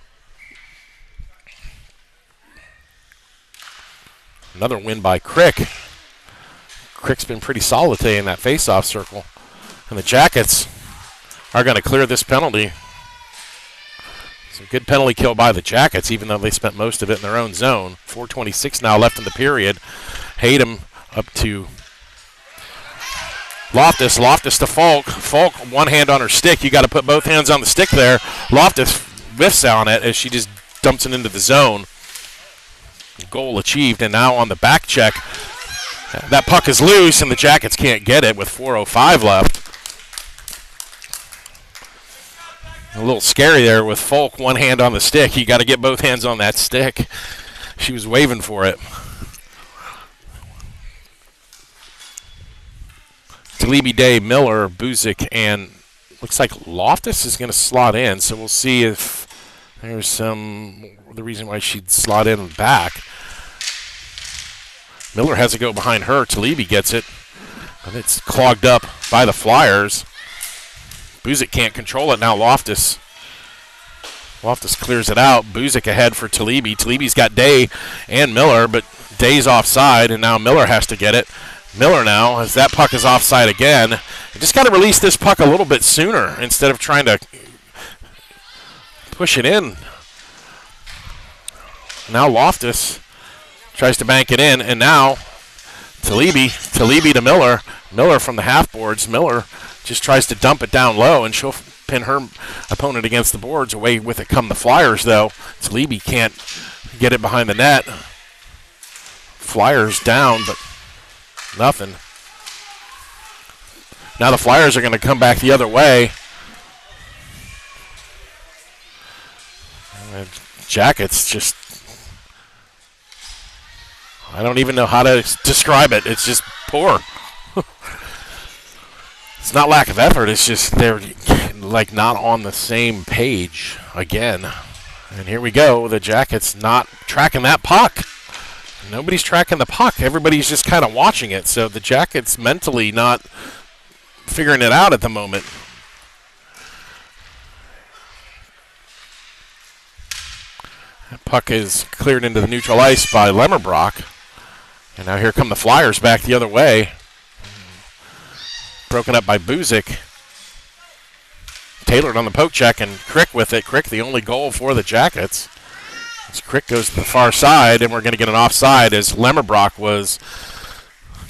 Another win by Crick. Crick's been pretty solid today in that face-off circle. And the Jackets are going to clear this penalty. It's a good penalty kill by the Jackets, even though they spent most of it in their own zone. 4:26 now left in the period. Hatem up to Loftus. Loftus to Folk. Folk, one hand on her stick. You got to put both hands on the stick there. Loftus whiffs on it as she just dumps it into the zone. Goal achieved, and now on the back check, that puck is loose, and the Jackets can't get it with 4:05 left. A little scary there with Folk, one hand on the stick. You got to get both hands on that stick. She was waving for it. Talibi, Day, Miller, Buzik, and looks like Loftus is going to slot in, so we'll see if there's the reason why she'd slot in back. Miller has to go behind her. Talibi gets it, and it's clogged up by the Flyers. Buzik can't control it now. Loftus clears it out. Buzik ahead for Talibi. Talibi's got Day and Miller, but Day's offside, and now Miller has to get it. Miller now, as that puck is offside again. You just got to release this puck a little bit sooner instead of trying to push it in. Now Loftus tries to bank it in, and now Talibi to Miller. Miller from the half boards. Miller just tries to dump it down low, and she'll pin her opponent against the boards. Away with it come the Flyers, though. Talibi can't get it behind the net. Flyers down, but nothing. Now the Flyers are going to come back the other way. And Jackets just, I don't even know how to describe it. It's just poor. It's not lack of effort. It's just they're like not on the same page again. And here we go. The Jackets not tracking that puck. Nobody's tracking the puck. Everybody's just kind of watching it. So the Jackets mentally not figuring it out at the moment. That puck is cleared into the neutral ice by Lemmerbrock. And now here come the Flyers back the other way. Broken up by Buzik. Tailored on the poke check, and Crick with it. Crick the only goal for the Jackets. As Crick goes to the far side, and we're going to get an offside as Lemmerbrock was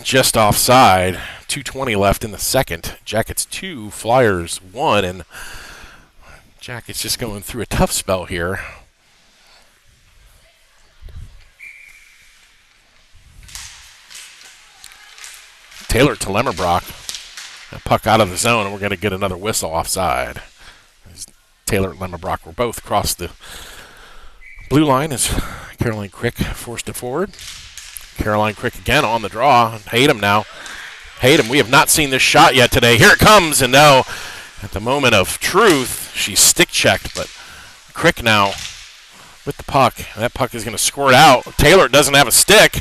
just offside. 2:20 left in the second. Jackets 2, Flyers 1, and Jackets just going through a tough spell here. Taylor to Lemmerbrock. A puck out of the zone, and we're going to get another whistle offside. As Taylor and Lemmerbrock were both across the blue line as Caroline Crick forced it forward. Caroline Crick again on the draw. Hayden now. Hayden, we have not seen this shot yet today. Here it comes, and now at the moment of truth, she's stick checked, but Crick now with the puck. That puck is going to squirt out. Taylor doesn't have a stick,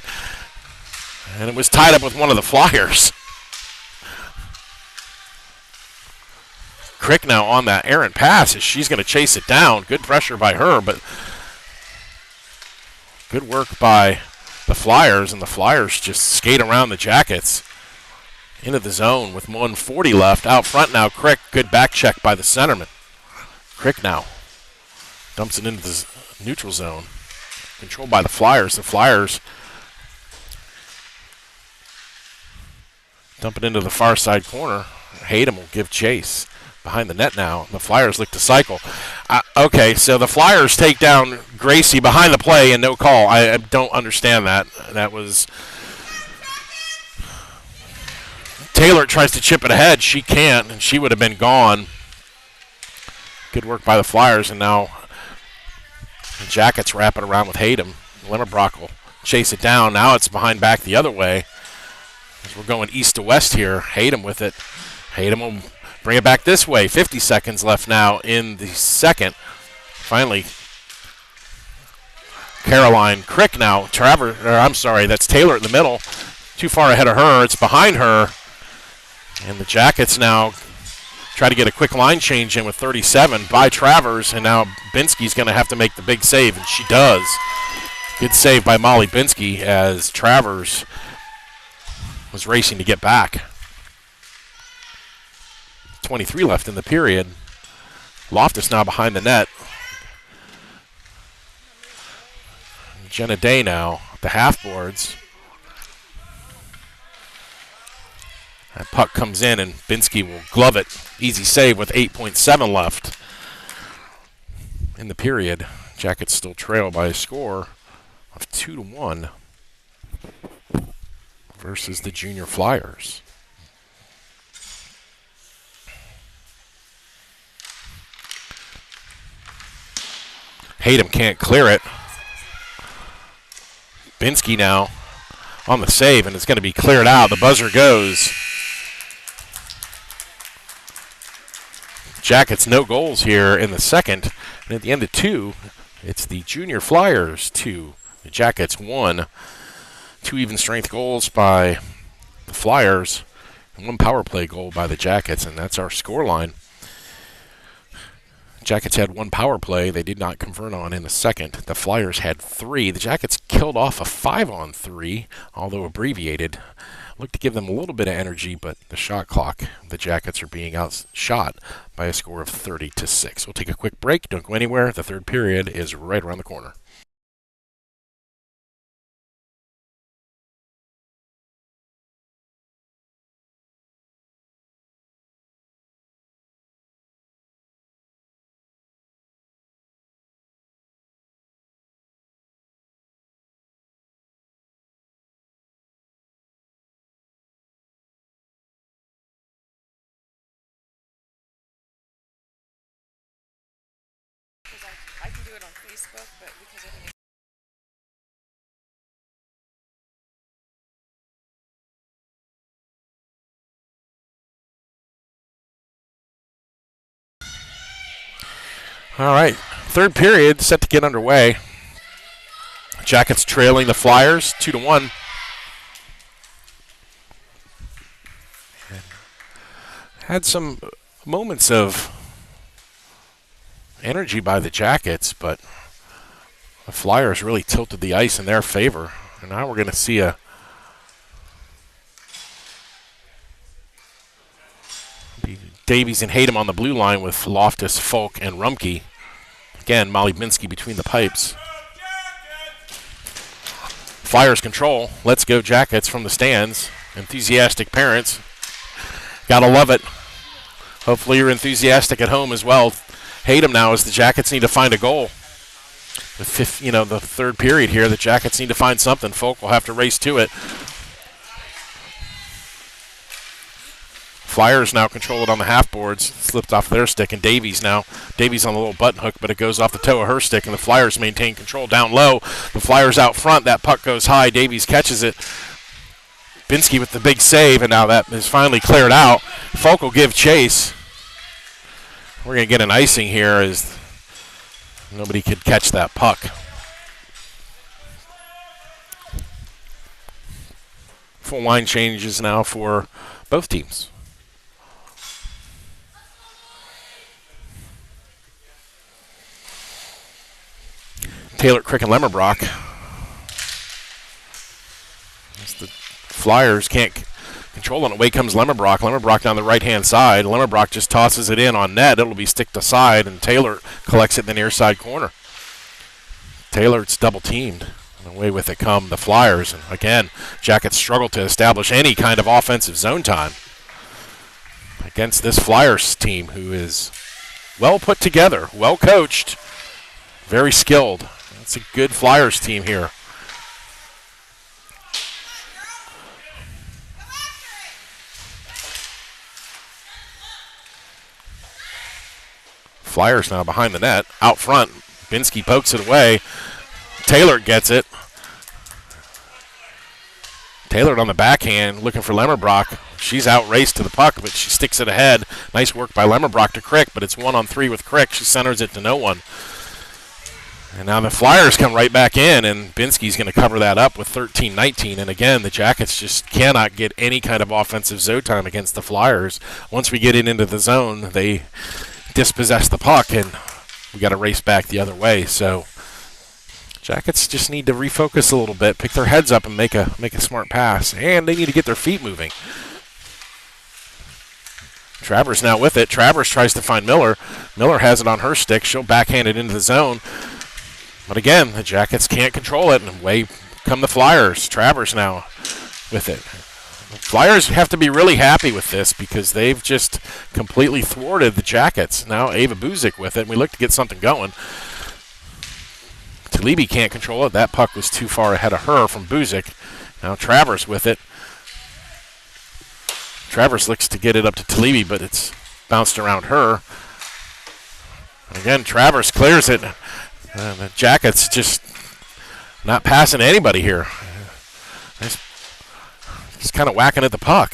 and it was tied up with one of the Flyers. Crick now on that errant pass as she's going to chase it down. Good pressure by her, but good work by the Flyers, and the Flyers just skate around the Jackets into the zone with 1:40 left. Out front now, Crick. Good back check by the centerman. Crick now dumps it into the neutral zone. Controlled by the Flyers. The Flyers dump it into the far side corner. Hayden will give chase. Behind the net now. The Flyers look to cycle. Okay, so the Flyers take down Gracie behind the play and no call. I don't understand that. That was... Taylor tries to chip it ahead. She can't, and she would have been gone. Good work by the Flyers, and now the Jackets wrap it around with Hayden. Lemmerbrock will chase it down. Now it's behind back the other way. As we're going east to west here. Hayden with it. Hayden will bring it back this way. 50 seconds left now in the second. Finally, Caroline Crick now. That's Taylor in the middle. Too far ahead of her. It's behind her. And the Jackets now try to get a quick line change in with 37 by Travers. And now Binsky's going to have to make the big save, and she does. Good save by Molly Binsky as Travers was racing to get back. 23 left in the period. Loftus now behind the net. Jenna Day now at the half boards. That puck comes in, and Binsky will glove it. Easy save with 8.7 left in the period. Jackets still trail by a score of 2-1 versus the Junior Flyers. Hayden can't clear it. Binsky now on the save, and it's going to be cleared out. The buzzer goes. Jackets no goals here in the second. And at the end of two, it's the Junior Flyers 2. The Jackets 1. 2 even strength goals by the Flyers and 1 power play goal by the Jackets, and that's our score line. Jackets had 1 power play they did not convert on in the second. The Flyers had 3. The Jackets killed off a 5-on-3, although abbreviated. Looked to give them a little bit of energy, but the shot clock, the Jackets are being outshot by a score of 30-6. We'll take a quick break. Don't go anywhere. The third period is right around the corner. I can do it on Facebook, but because I think All right, third period set to get underway. Jackets trailing the Flyers 2-1. Had some moments of energy by the Jackets, but the Flyers really tilted the ice in their favor. And now we're going to see Davies and Hayden on the blue line with Loftus, Folk, and Rumke. Again, Molly Binsky between the pipes. Flyers control. Let's go Jackets from the stands. Enthusiastic parents. Gotta love it. Hopefully you're enthusiastic at home as well. Hate them now as the Jackets need to find a goal. The third period here, the Jackets need to find something. Folk will have to race to it. Flyers now control it on the half boards. Slipped off their stick, and Davies on the little button hook, but it goes off the toe of her stick, and the Flyers maintain control down low. The Flyers out front. That puck goes high. Davies catches it. Binsky with the big save, and now that is finally cleared out. Folk will give chase. We're going to get an icing here as nobody could catch that puck. Full line changes now for both teams. Taylor, Crick, and Lemmerbrock. As the Flyers can't control it. Away comes Lemmerbrock. Lemmerbrock down the right-hand side. Lemmerbrock just tosses it in on net. It'll be sticked aside, and Taylor collects it in the near side corner. Taylor, it's double-teamed. And away with it come the Flyers. And again, Jackets struggle to establish any kind of offensive zone time against this Flyers team who is well put together, well coached, very skilled. It's a good Flyers team here. Flyers now behind the net. Out front, Binsky pokes it away. Taylor gets it. Taylor on the backhand looking for Lemmerbrock. She's outraced to the puck, but she sticks it ahead. Nice work by Lemmerbrock to Crick, but it's 1-on-3 with Crick. She centers it to no one. And now the Flyers come right back in, and Binsky's going to cover that up with 13-19. And again, the Jackets just cannot get any kind of offensive zone time against the Flyers. Once we get it into the zone, they dispossess the puck, and we got to race back the other way. So Jackets just need to refocus a little bit, pick their heads up, and make a smart pass. And they need to get their feet moving. Travers now with it. Travers tries to find Miller. Miller has it on her stick. She'll backhand it into the zone. But again, the Jackets can't control it, and away come the Flyers. Travers now with it. The Flyers have to be really happy with this because they've just completely thwarted the Jackets. Now Ava Buzik with it, and we look to get something going. Talibi can't control it. That puck was too far ahead of her from Buzik. Now Travers with it. Travers looks to get it up to Talibi, but it's bounced around her. And again, Travers clears it. And the Jackets just not passing anybody here. Just kind of whacking at the puck.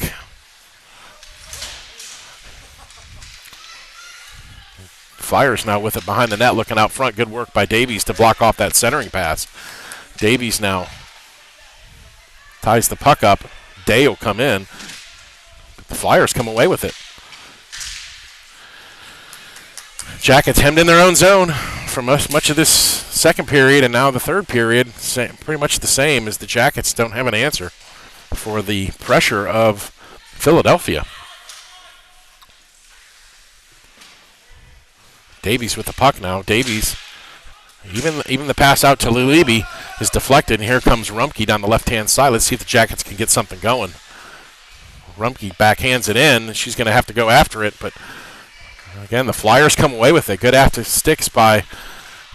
Flyers now with it behind the net, looking out front. Good work by Davies to block off that centering pass. Davies now ties the puck up. Day will come in. But the Flyers come away with it. Jackets hemmed in their own zone for much of this second period, and now the third period, pretty much the same, as the Jackets don't have an answer for the pressure of Philadelphia. Davies with the puck now. Davies, even the pass out to Lulibi is deflected, and here comes Rumke down the left-hand side. Let's see if the Jackets can get something going. Rumke backhands it in. She's going to have to go after it, but again, the Flyers come away with it. Good after sticks by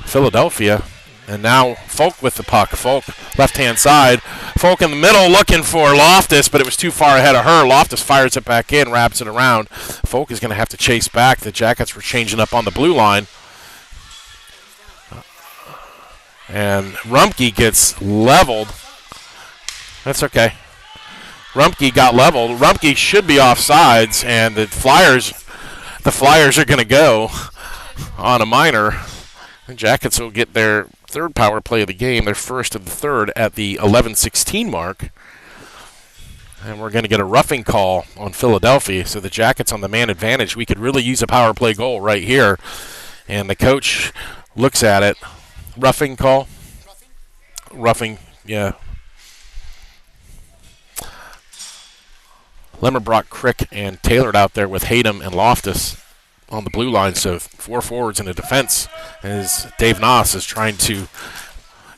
Philadelphia. And now Folk with the puck. Folk left-hand side. Folk in the middle looking for Loftus, but it was too far ahead of her. Loftus fires it back in, wraps it around. Folk is going to have to chase back. The Jackets were changing up on the blue line. And Rumke gets leveled. That's okay. Rumke got leveled. Rumke should be offsides, and the Flyers are going to go on a minor. The Jackets will get their third power play of the game, their first of the third, at the 11:16 mark. And we're going to get a roughing call on Philadelphia. So the Jackets on the man advantage. We could really use a power play goal right here. And the coach looks at it. Roughing call? Roughing, yeah. Lemmerbrock, Crick, and Taylor out there with Hayden and Loftus on the blue line. So 4 forwards in the defense as Dave Noss is trying to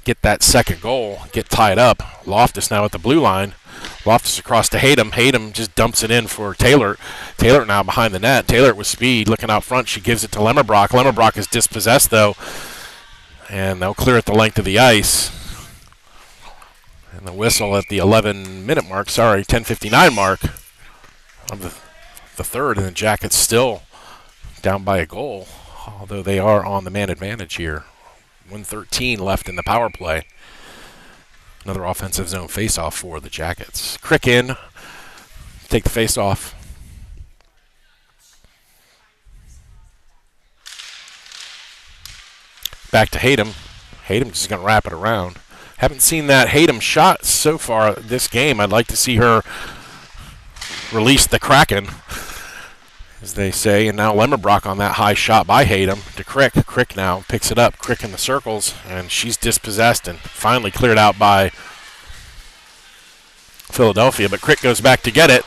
get that second goal, get tied up. Loftus now at the blue line. Loftus across to Hayden. Hayden just dumps it in for Taylor. Taylor now behind the net. Taylor with speed looking out front. She gives it to Lemmerbrock. Lemmerbrock is dispossessed, though, and they'll clear it the length of the ice. And the whistle at the 11-minute mark, 10:59 mark of the third, and the Jackets still down by a goal, although they are on the man advantage here. 1:13 left in the power play. Another offensive zone faceoff for the Jackets. Crick in, take the faceoff. Back to Hayden. Hayden just going to wrap it around. Haven't seen that Hayden shot so far this game. I'd like to see her release the Kraken, as they say. And now Lemmerbrock on that high shot by Hayden to Crick. Crick now picks it up. Crick in the circles, and she's dispossessed and finally cleared out by Philadelphia. But Crick goes back to get it.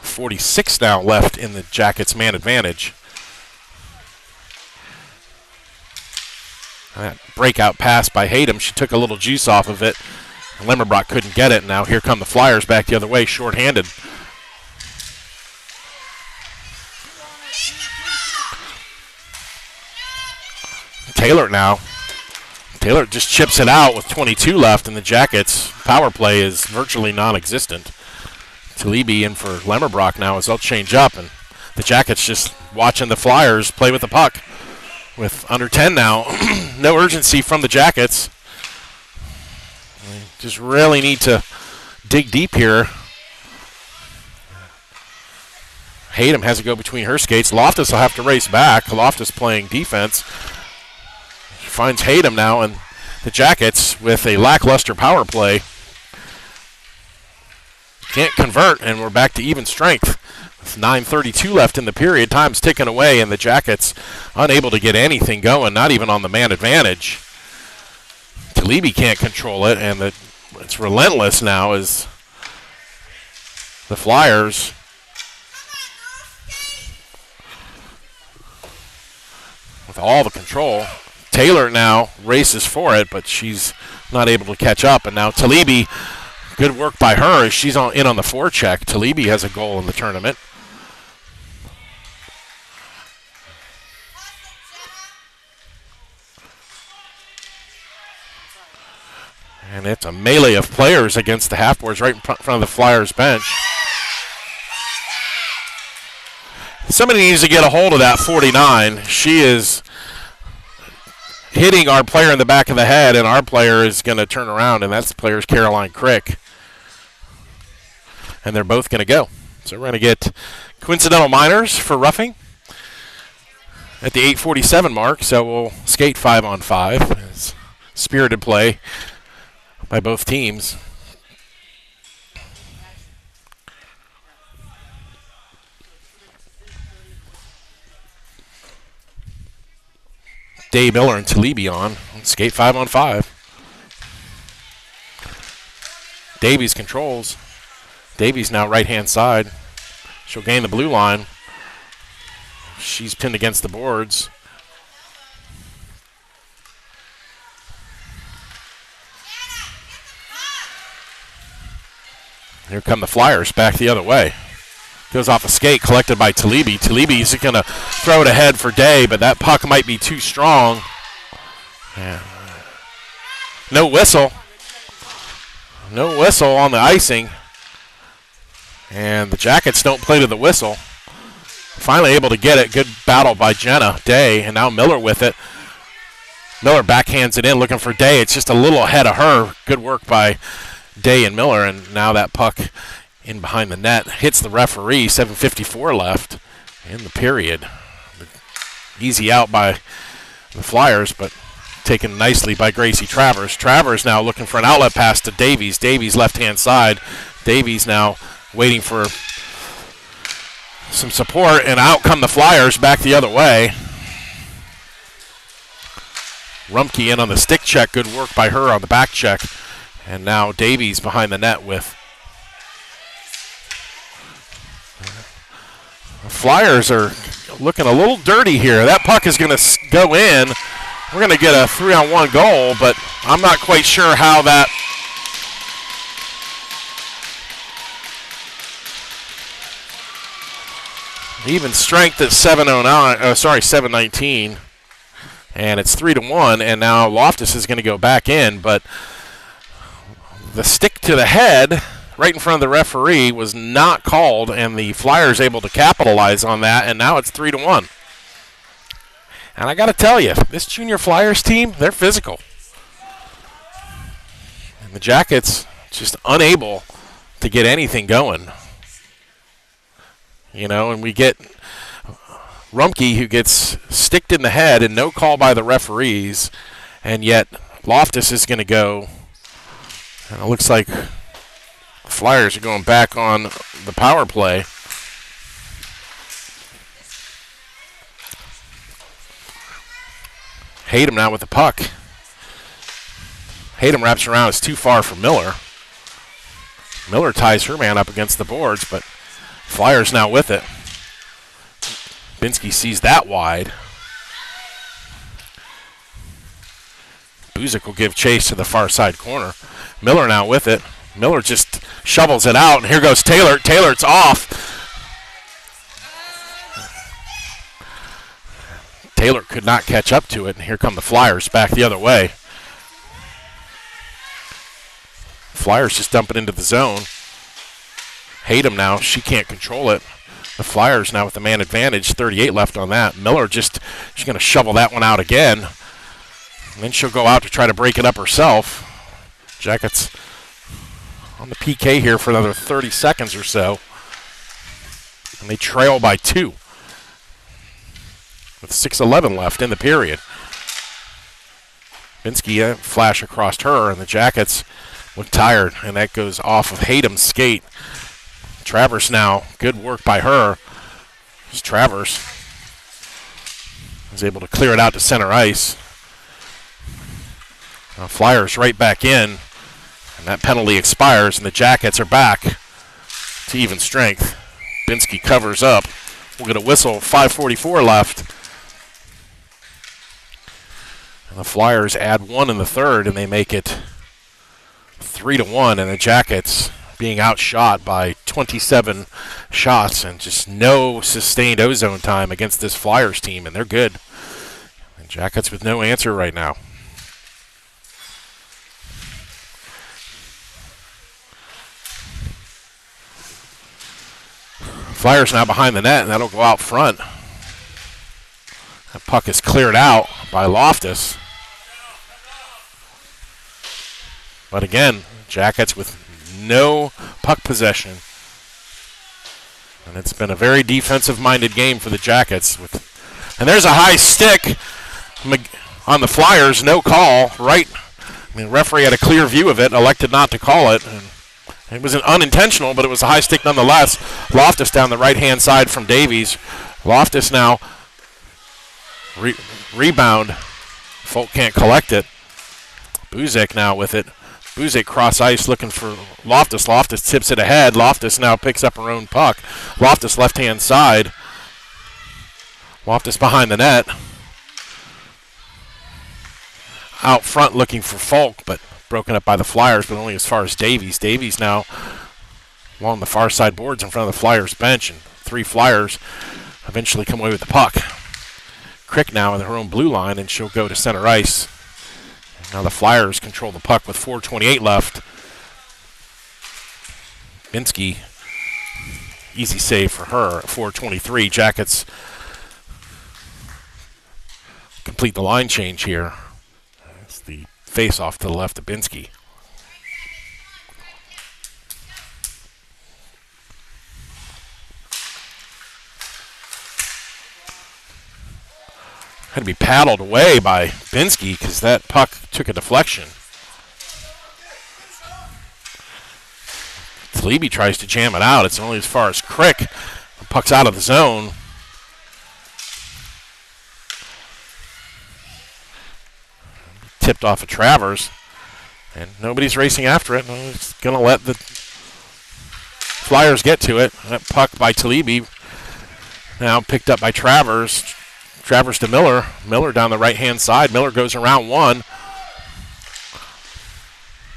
46 now left in the Jackets' man advantage. That breakout pass by Hayden, she took a little juice off of it. And Lemmerbrock couldn't get it. Now here come the Flyers back the other way, shorthanded. Taylor now. Taylor just chips it out with 22 left, and the Jackets' power play is virtually non-existent. Talibi in for Lemmerbrock now as they'll change up, and the Jackets just watching the Flyers play with the puck. With under 10 now, no urgency from the Jackets. They just really need to dig deep here. Hayden has to go between her skates. Loftus will have to race back. Loftus playing defense. She finds Hayden now, and the Jackets with a lackluster power play can't convert, and we're back to even strength. 9:32 left in the period. Time's ticking away, and the Jackets unable to get anything going, not even on the man advantage. Talibi can't control it, and it's relentless now as the Flyers with all the control. Taylor now races for it, but she's not able to catch up, and now Talibi, good work by her as she's in on the forecheck. Talibi has a goal in the tournament. And it's a melee of players against the half-boards right in front of the Flyers bench. Somebody needs to get a hold of that 49. She is hitting our player in the back of the head, and our player is going to turn around, and that's the player's Caroline Crick. And they're both going to go. So we're going to get coincidental minors for roughing at the 8:47 mark. So we'll skate 5-on-5. It's spirited play by both teams. Dave Miller and Talibi on. Skate 5-on-5. Davies controls. Davies now right-hand side. She'll gain the blue line. She's pinned against the boards. Here come the Flyers back the other way. Goes off a skate collected by Talibi. Talibi's going to throw it ahead for Day, but that puck might be too strong. Yeah. No whistle. No whistle on the icing. And the Jackets don't play to the whistle. Finally able to get it. Good battle by Jenna Day, and now Miller with it. Miller backhands it in, looking for Day. It's just a little ahead of her. Good work by Day and Miller, and now that puck in behind the net hits the referee. 7:54 left in the period. The Easy out by the Flyers, but taken nicely by Gracie Travers. Travers now looking for an outlet pass to Davies. Davies left-hand side. Davies now waiting for some support, and out come the Flyers back the other way. Rumpke in on the stick check. Good work by her on the back check. And now Davies behind the net with. The Flyers are looking a little dirty here. That puck is going to go in. We're going to get a 3-on-1 goal, but I'm not quite sure how that. Even strength at 719, and it's 3-1, and now Loftus is going to go back in, but the stick to the head right in front of the referee was not called, and the Flyers able to capitalize on that, and now it's 3-1. And I got to tell you, this junior Flyers team, they're physical. And the Jackets just unable to get anything going. You know, and we get Rumpke, who gets sticked in the head and no call by the referees, and yet Loftus is going to go. And it looks like the Flyers are going back on the power play. Hayden now with the puck. Hayden wraps around. It's too far for Miller. Miller ties her man up against the boards, but Flyers now with it. Binsky sees that wide. Buzik will give chase to the far side corner. Miller now with it. Miller just shovels it out, and here goes Taylor. Taylor, it's off. Taylor could not catch up to it, and here come the Flyers back the other way. Flyers just dump it into the zone. Hayden now, she can't control it. The Flyers now with the man advantage, 38 left on that. Miller she's going to shovel that one out again. And then she'll go out to try to break it up herself. Jackets on the PK here for another 30 seconds or so. And they trail by 2. With 6:11 left in the period. Binsky flash across her, and the Jackets look tired, and that goes off of Hayden's skate. Travers now, good work by her. Travers is able to clear it out to center ice. Now Flyers right back in, and that penalty expires, and the Jackets are back to even strength. Binsky covers up. We'll get a whistle, 5:44 left. And the Flyers add 1 in the third, and they make it 3-1, and the Jackets being outshot by 27 shots and just no sustained ozone time against this Flyers team, and they're good. And Jackets with no answer right now. Flyers now behind the net, and that'll go out front. That puck is cleared out by Loftus. But again, Jackets with no puck possession. And it's been a very defensive-minded game for the Jackets. And there's a high stick on the Flyers, no call. Right, I mean, the referee had a clear view of it, elected not to call it. And it was unintentional, but it was a high stick nonetheless. Loftus down the right-hand side from Davies. Loftus now rebound. Folk can't collect it. Buzik now with it. Buzik cross ice looking for Loftus. Loftus tips it ahead. Loftus now picks up her own puck. Loftus left-hand side. Loftus behind the net. Out front looking for Folk, but broken up by the Flyers, but only as far as Davies. Davies now along the far side boards in front of the Flyers bench, and 3 Flyers eventually come away with the puck. Crick now in her own blue line, and she'll go to center ice. Now the Flyers control the puck with 4:28 left. Binsky, easy save for her at 4:23. Jackets complete the line change here. It's the face-off to the left of Binsky. Had to be paddled away by Binsky because that puck took a deflection. Talebe tries to jam it out. It's only as far as Crick. The puck's out of the zone. Tipped off of Travers. And nobody's racing after it. It's going to let the Flyers get to it. That puck by Talebe now picked up by Travers. Travers to Miller. Miller down the right-hand side. Miller goes around one.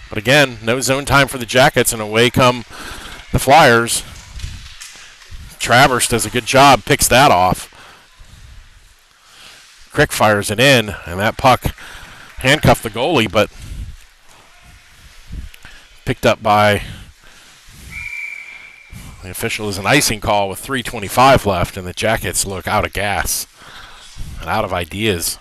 But again, no zone time for the Jackets, and away come the Flyers. Travers does a good job, picks that off. Crick fires it in, and that puck handcuffed the goalie, but picked up by the official is an icing call with 3:25 left, and the Jackets look out of gas and out of ideas.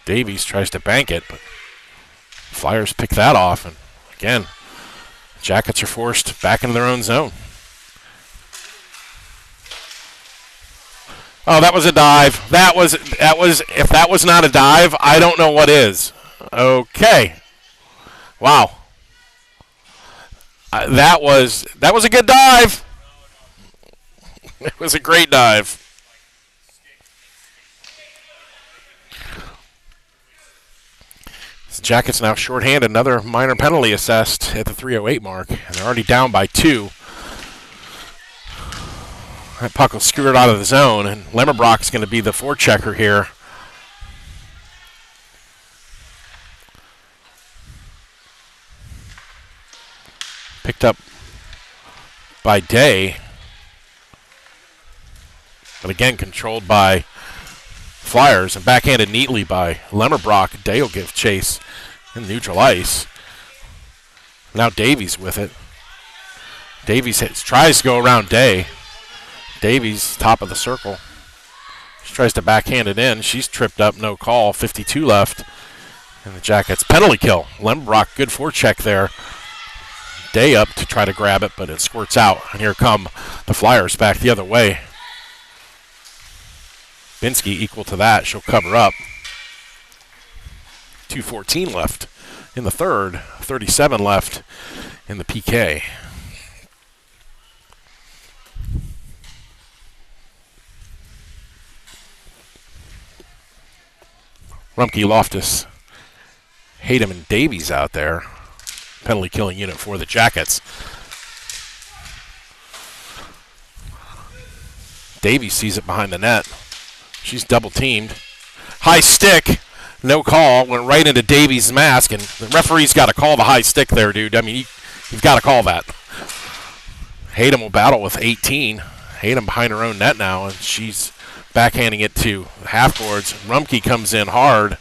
Davies tries to bank it, but Flyers pick that off, and again, Jackets are forced back into their own zone. Oh, that was a dive. That was if that was not a dive, I don't know what is. Okay. Wow. That was a good dive. It was a great dive. The Jackets now shorthanded, another minor penalty assessed at the 3:08 mark, and they're already down by 2. That puck will skewer it out of the zone, and Lemmerbrock's going to be the forechecker here. Picked up by Day, but again controlled by Flyers and backhanded neatly by Lemmerbrock. Day will give chase in neutral ice. Now Davies with it. Davies tries to go around Day. Davies top of the circle. She tries to backhand it in. She's tripped up, no call. 52 left. And the Jackets penalty kill. Lemmerbrock, good forecheck there. Day up to try to grab it, but it squirts out. And here come the Flyers back the other way. Binsky equal to that. She'll cover up. 2:14 left in the third. 37 left in the PK. Rumpke, Loftus, Hayden, and Davies out there. Penalty killing unit for the Jackets. Davies sees it behind the net. She's double teamed. High stick. No call. Went right into Davies' mask, and the referee's got to call the high stick there, dude. I mean, you've got to call that. Hayden will battle with 18. Hayden behind her own net now, and she's backhanding it to half boards. Rumpke comes in hard.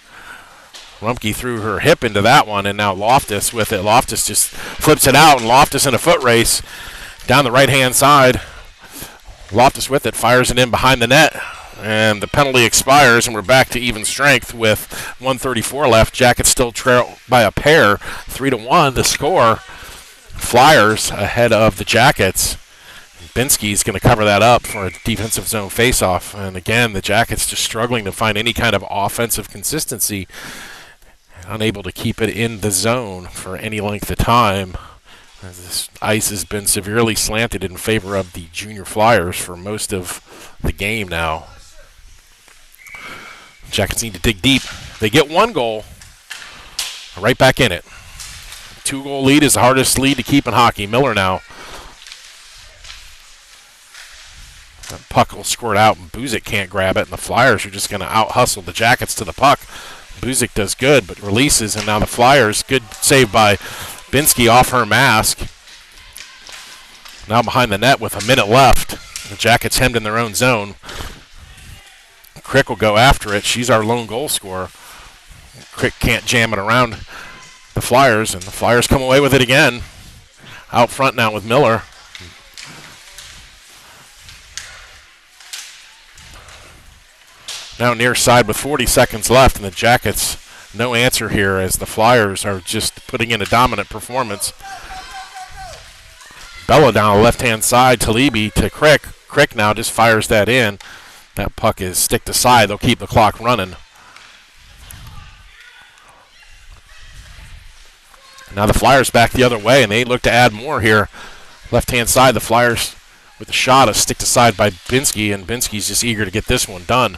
Rumpke threw her hip into that one, and now Loftus with it. Loftus just flips it out, and Loftus in a foot race down the right-hand side. Loftus with it, fires it in behind the net, and the penalty expires, and we're back to even strength with 1:34 left. Jackets still trail by a pair, 3-1. The score, Flyers ahead of the Jackets. Binsky's going to cover that up for a defensive zone faceoff. And again, the Jackets just struggling to find any kind of offensive consistency, unable to keep it in the zone for any length of time. This ice has been severely slanted in favor of the junior Flyers for most of the game now. Jackets need to dig deep. They get one goal, right back in it. 2-goal lead is the hardest lead to keep in hockey. Miller now. That puck will squirt out, and Buzik can't grab it, and the Flyers are just going to out-hustle the Jackets to the puck. Buzik does good, but releases, and now the Flyers, good save by Binsky off her mask. Now behind the net with a minute left. The Jackets hemmed in their own zone. Crick will go after it. She's our lone goal scorer. Crick can't jam it around the Flyers, and the Flyers come away with it again. Out front now with Miller. Now near side with 40 seconds left, and the Jackets no answer here as the Flyers are just putting in a dominant performance. Bella down the left-hand side, Talibi to Crick. Crick now just fires that in. That puck is sticked aside. They'll keep the clock running. Now the Flyers back the other way, and they look to add more here. Left-hand side, the Flyers with a shot is sticked aside by Binsky, and Binsky's just eager to get this one done.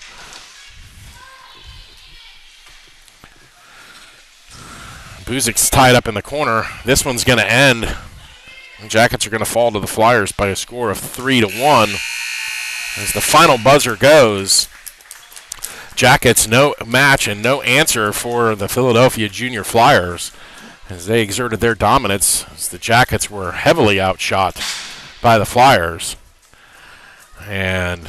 Buzik's tied up in the corner. This one's going to end. The Jackets are going to fall to the Flyers by a score of 3-1. As the final buzzer goes, Jackets no match and no answer for the Philadelphia Junior Flyers as they exerted their dominance, as the Jackets were heavily outshot by the Flyers. And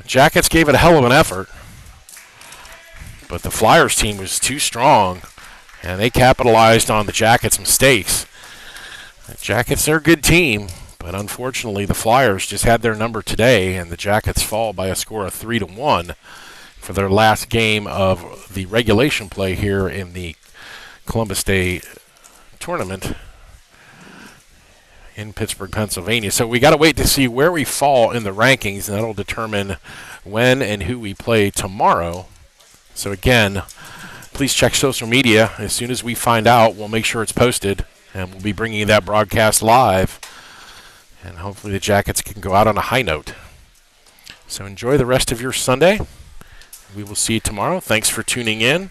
Jackets gave it a hell of an effort, but the Flyers team was too strong, and they capitalized on the Jackets' mistakes. The Jackets are a good team, but unfortunately the Flyers just had their number today, and the Jackets fall by a score of 3-1 for their last game of the regulation play here in the Columbus Day tournament in Pittsburgh, Pennsylvania. So we got to wait to see where we fall in the rankings, and that'll determine when and who we play tomorrow. So again, please check social media. As soon as we find out, we'll make sure it's posted, and we'll be bringing you that broadcast live. And hopefully the Jackets can go out on a high note. So enjoy the rest of your Sunday. We will see you tomorrow. Thanks for tuning in.